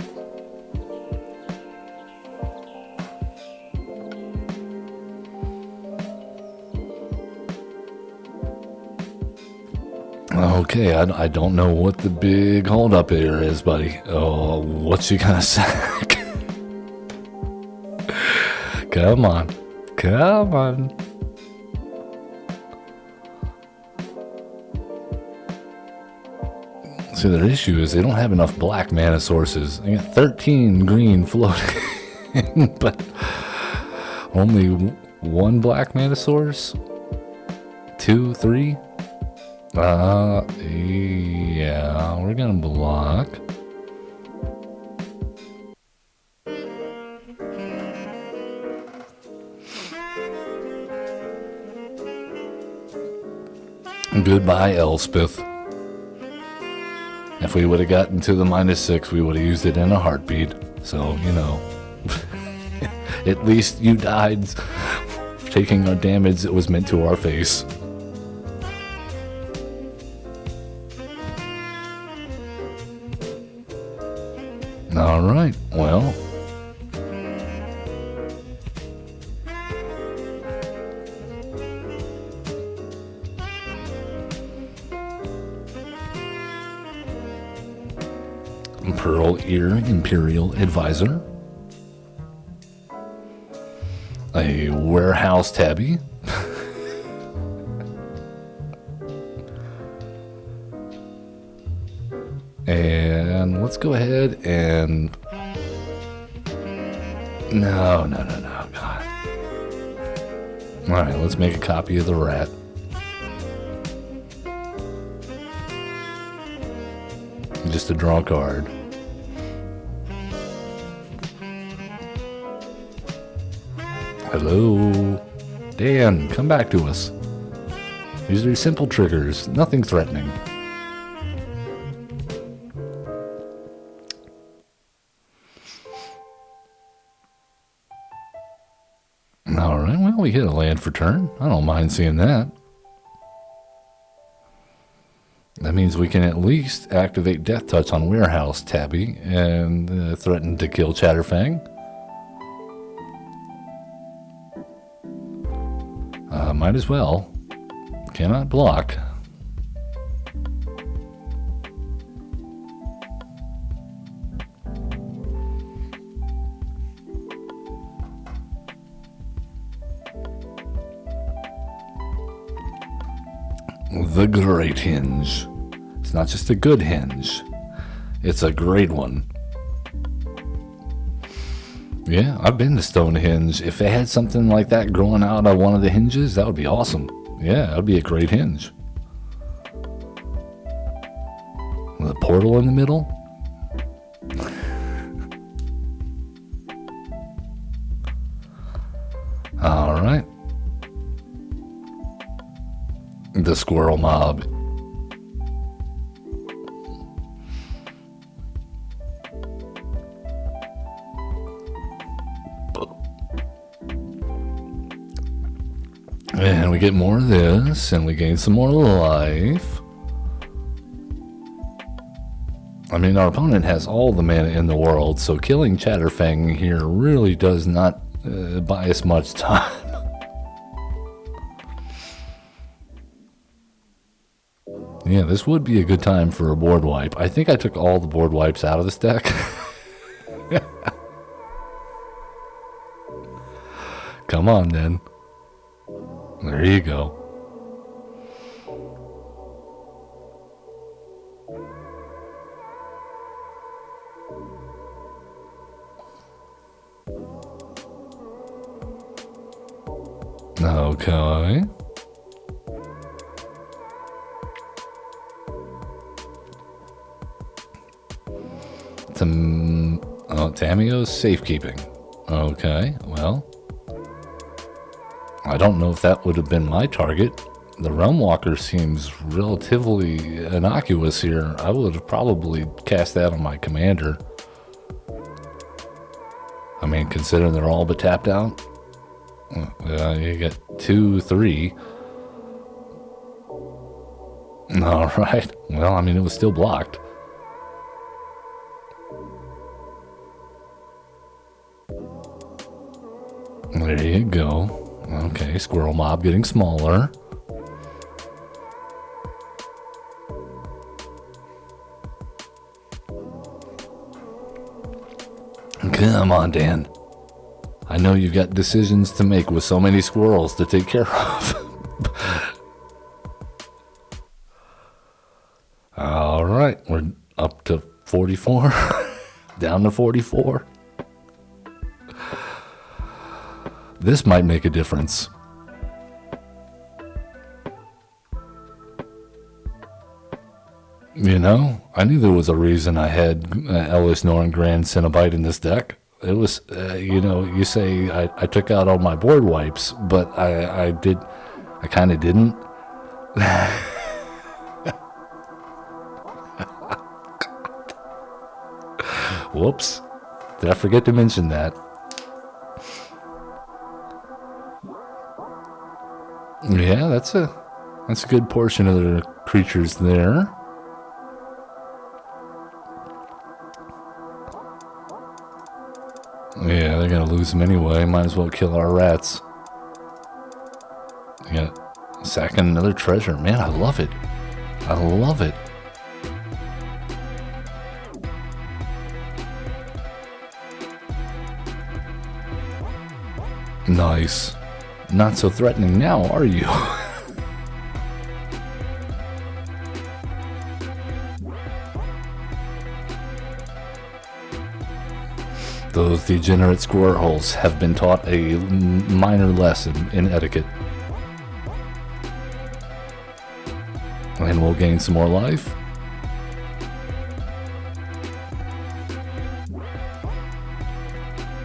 Okay, I don't know what the big holdup here is, buddy. Oh, what's she gonna sack? Come on. Come on. See, their issue is they don't have enough black mana sources. They got 13 green floating, but only 1 black mana source? 2, 3? Yeah, we're gonna block. Goodbye, Elspeth. If we would have gotten to the -6, we would have used it in a heartbeat. So, you know, at least you died taking our damage that was meant to our face. All right, well. Pearl Ear Imperial Advisor. A Warehouse Tabby. And let's go ahead and... No, God. Alright, let's make a copy of the rat. Just to draw a card. Hello? Dan, come back to us. These are simple triggers, nothing threatening. Alright, well, we hit a land for turn. I don't mind seeing that. That means we can at least activate Death Touch on Warehouse Tabby and threaten to kill Chatterfang. Might as well. Cannot block. The Great Hinge. It's not just a good hinge. It's a great one. Yeah, I've been to Stonehenge. If they had something like that growing out of one of the hinges, that would be awesome. Yeah, that would be a great hinge. With a portal in the middle? the squirrel mob. And we get more of this, and we gain some more life. I mean, our opponent has all the mana in the world, so killing Chatterfang here really does not buy us much time. Yeah, this would be a good time for a board wipe. I think I took all the board wipes out of this deck. Come on, then. There you go. Okay. Tamiyo's safekeeping. Okay, well. I don't know if that would have been my target. The Realm Walker seems relatively innocuous here. I would have probably cast that on my commander. I mean, considering they're all but tapped out. You get 2, 3. Alright. Well, I mean, it was still blocked. There you go. Okay, squirrel mob getting smaller. Come on, Dan. I know you've got decisions to make with so many squirrels to take care of. All right, we're up to 44. Down to 44. This might make a difference. You know, I knew there was a reason I had Elish Norn Grand Cenobite in this deck. It was, you know, you say I took out all my board wipes, but I kind of didn't. Whoops. Did I forget to mention that? Yeah, that's a good portion of the creatures there. Yeah, they're gonna lose them anyway. Might as well kill our rats. Yeah, sacking another treasure. Man, I love it. I love it. Nice. Not so threatening now, are you? Those degenerate squirrels have been taught a minor lesson in etiquette. And we'll gain some more life.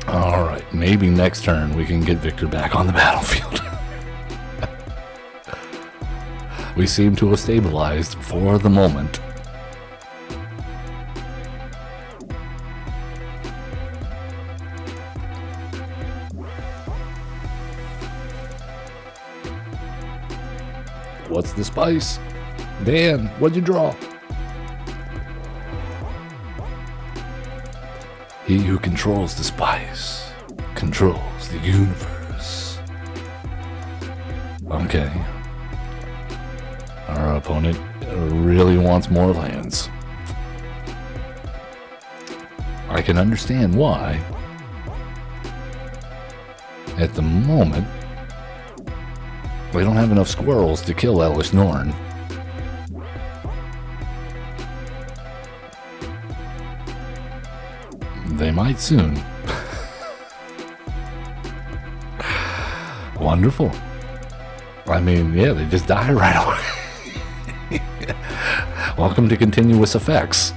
Alright, maybe next turn we can get Victor back on the battlefield. We seem to have stabilized for the moment. What's the spice? Dan, what'd you draw? He who controls the spice controls the universe. Okay. Our opponent really wants more lands. I can understand why. At the moment, we don't have enough squirrels to kill Elish Norn. They might soon. Wonderful. I mean, yeah, they just die right away. Welcome to continuous effects.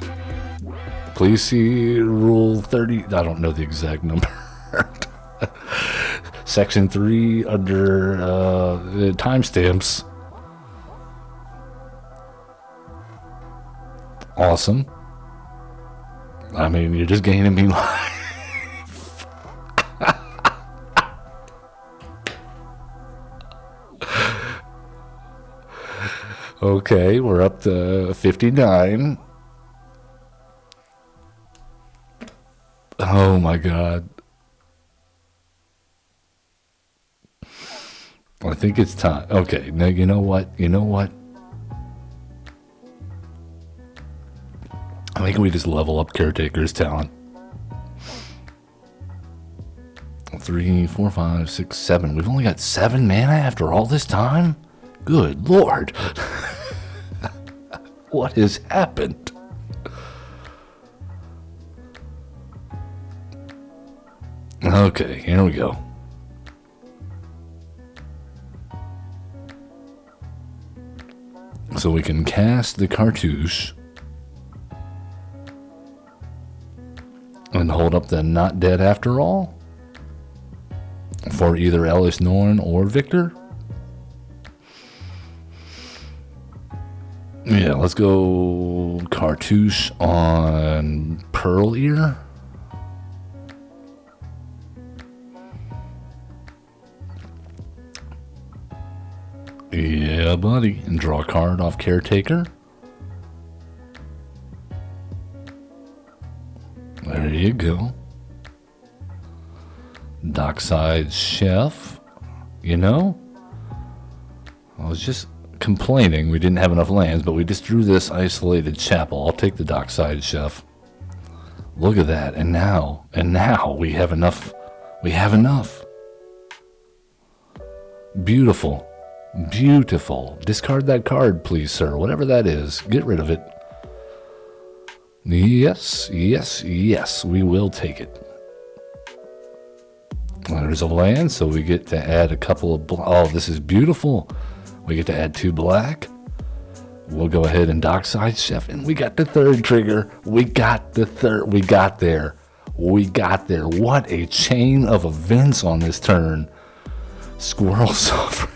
Please see Rule 30. I don't know the exact number. Section 3 under timestamps. Awesome. I mean, you're just gaining me life. Okay, we're up to 59. Oh my god. I think it's time. Okay, now you know what? You know what? I think we just level up Caretaker's talent. 3, 4, 5, 6, 7. We've only got 7 mana after all this time? Good lord. What has happened? Okay, here we go. So we can cast the cartouche and hold up the not dead after all for either Ellis Norn or Victor. Yeah, let's go cartouche on Pearl Ear. Yeah, buddy. And draw a card off Caretaker. There you go. Dockside Chef. You know, I was just complaining we didn't have enough lands, but we just drew this isolated chapel. I'll take the Dockside Chef. Look at that. And now we have enough. We have enough. Beautiful. Beautiful. Discard that card, please, sir. Whatever that is. Get rid of it. Yes, yes, yes. We will take it. There's a land, so we get to add a couple of... Oh, this is beautiful. We get to add 2 black. We'll go ahead and Dockside Chef, and we got the 3rd trigger. We got the 3rd. We got there. We got there. What a chain of events on this turn. Squirrel Sovereign.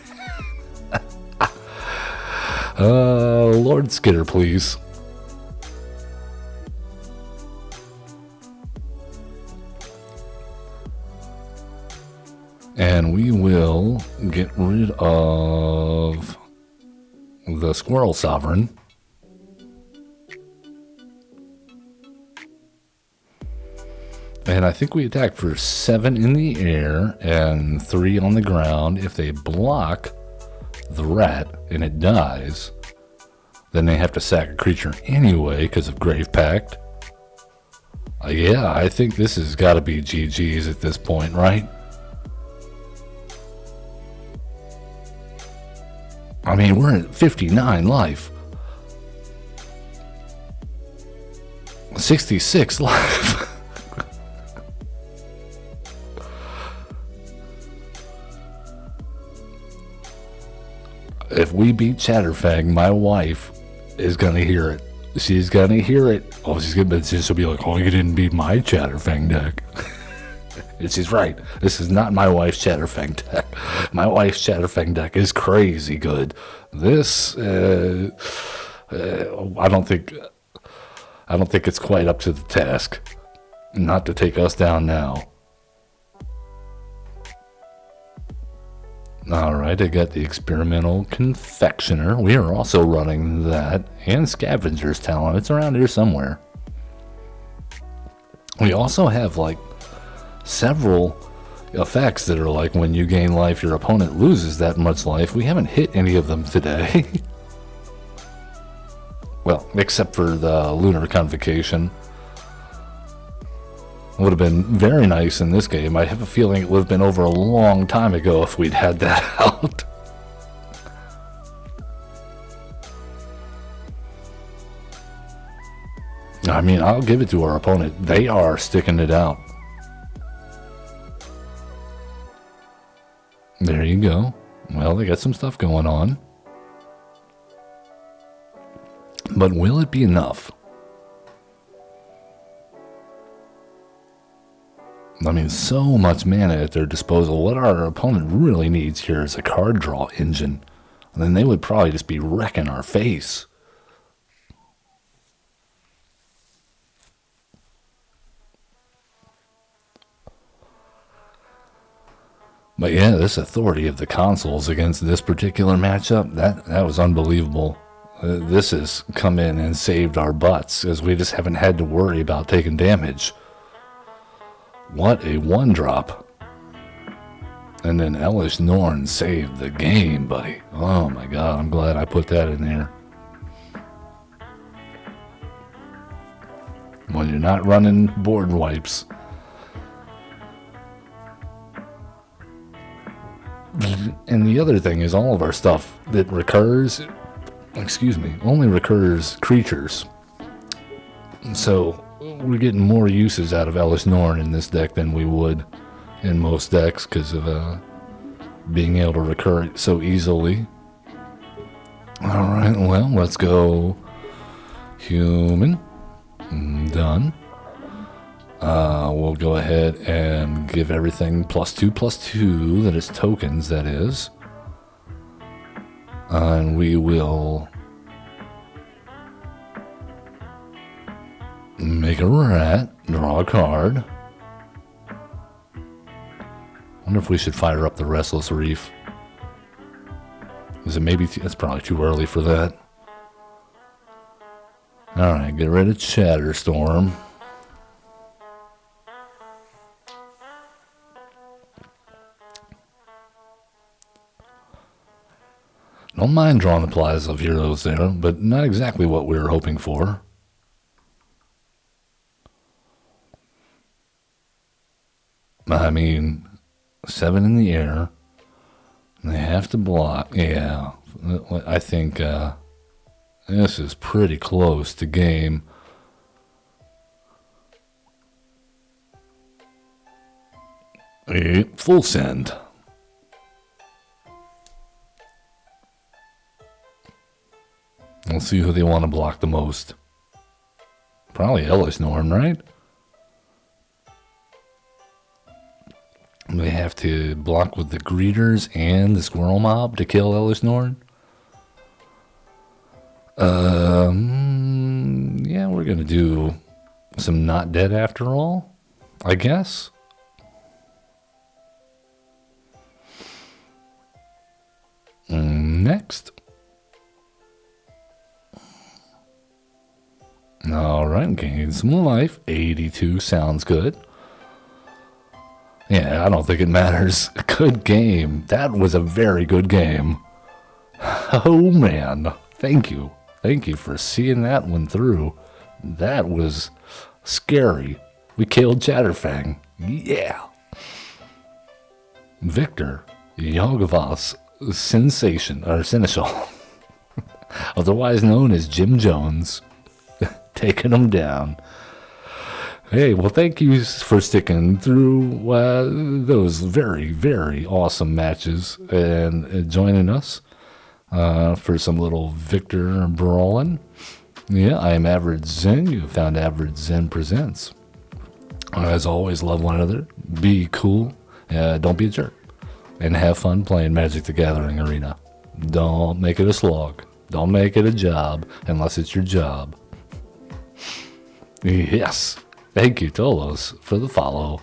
Lord Skitter, please. And we will get rid of the Squirrel Sovereign. And I think we attack for 7 in the air and 3 on the ground. If they block the rat and it dies, then they have to sack a creature anyway because of Grave Pact. Yeah, I think this has got to be GG's at this point, right? I mean, we're at 59 life. 66 life. If we beat Chatterfang, my wife is going to hear it. She's going to hear it. Oh, she'll be like, oh, you didn't beat my Chatterfang deck. And she's right. This is not my wife's Chatterfang deck. My wife's Chatterfang deck is crazy good. This, I don't think it's quite up to the task. Not to take us down now. Alright, I got the Experimental Confectioner. We are also running that. And Scavenger's Talent. It's around here somewhere. We also have, like, several effects that are like when you gain life, your opponent loses that much life. We haven't hit any of them today. Well, except for the Lunar Convocation. Would have been very nice in this game. I have a feeling it would have been over a long time ago if we'd had that out. I mean, I'll give it to our opponent. They are sticking it out. There you go. Well, they got some stuff going on. But will it be enough? I mean, so much mana at their disposal. What our opponent really needs here is a card draw engine. And then they would probably just be wrecking our face. But yeah, this authority of the consoles against this particular matchup, that was unbelievable. This has come in and saved our butts, as we just haven't had to worry about taking damage. What a one drop. And then Elish Norn saved the game, buddy. Oh my god, I'm glad I put that in there. When you're not running board wipes. And the other thing is, all of our stuff that recurs, only recurs creatures. So we're getting more uses out of Elish Norn in this deck than we would in most decks because of being able to recur it so easily. Alright, well, let's go human. Done. We'll go ahead and give everything +2/+2, that is tokens, that is. And we will make a rat, draw a card. Wonder if we should fire up the Restless Reef. Is it maybe, that's probably too early for that. Alright, get rid of Chatterstorm. Don't mind drawing the Plaza of Heroes there, but not exactly what we were hoping for. I mean, 7 in the air. They have to block. Yeah, I think this is pretty close to game. Full send. Let's see who they want to block the most. Probably Elish Norn, right? They have to block with the Greeters and the Squirrel Mob to kill Elish Norn. Yeah, we're gonna do some Not Dead After All, I guess. Next. Alright, gain some life. 82 sounds good. Yeah, I don't think it matters. Good game. That was a very good game. Oh man, thank you. Thank you for seeing that one through. That was scary. We killed Chatterfang. Yeah. Victor Yogavas Sensation, or Seneschal, otherwise known as Jim Jones, taking him down. Hey, well, thank you for sticking through those very, very awesome matches and joining us for some little Victor brawling. Yeah, I am Average Zen. You have found Average Zen Presents. As always, love one another. Be cool. Don't be a jerk. And have fun playing Magic the Gathering Arena. Don't make it a slog. Don't make it a job unless it's your job. Yes. Thank you, Tolos, for the follow.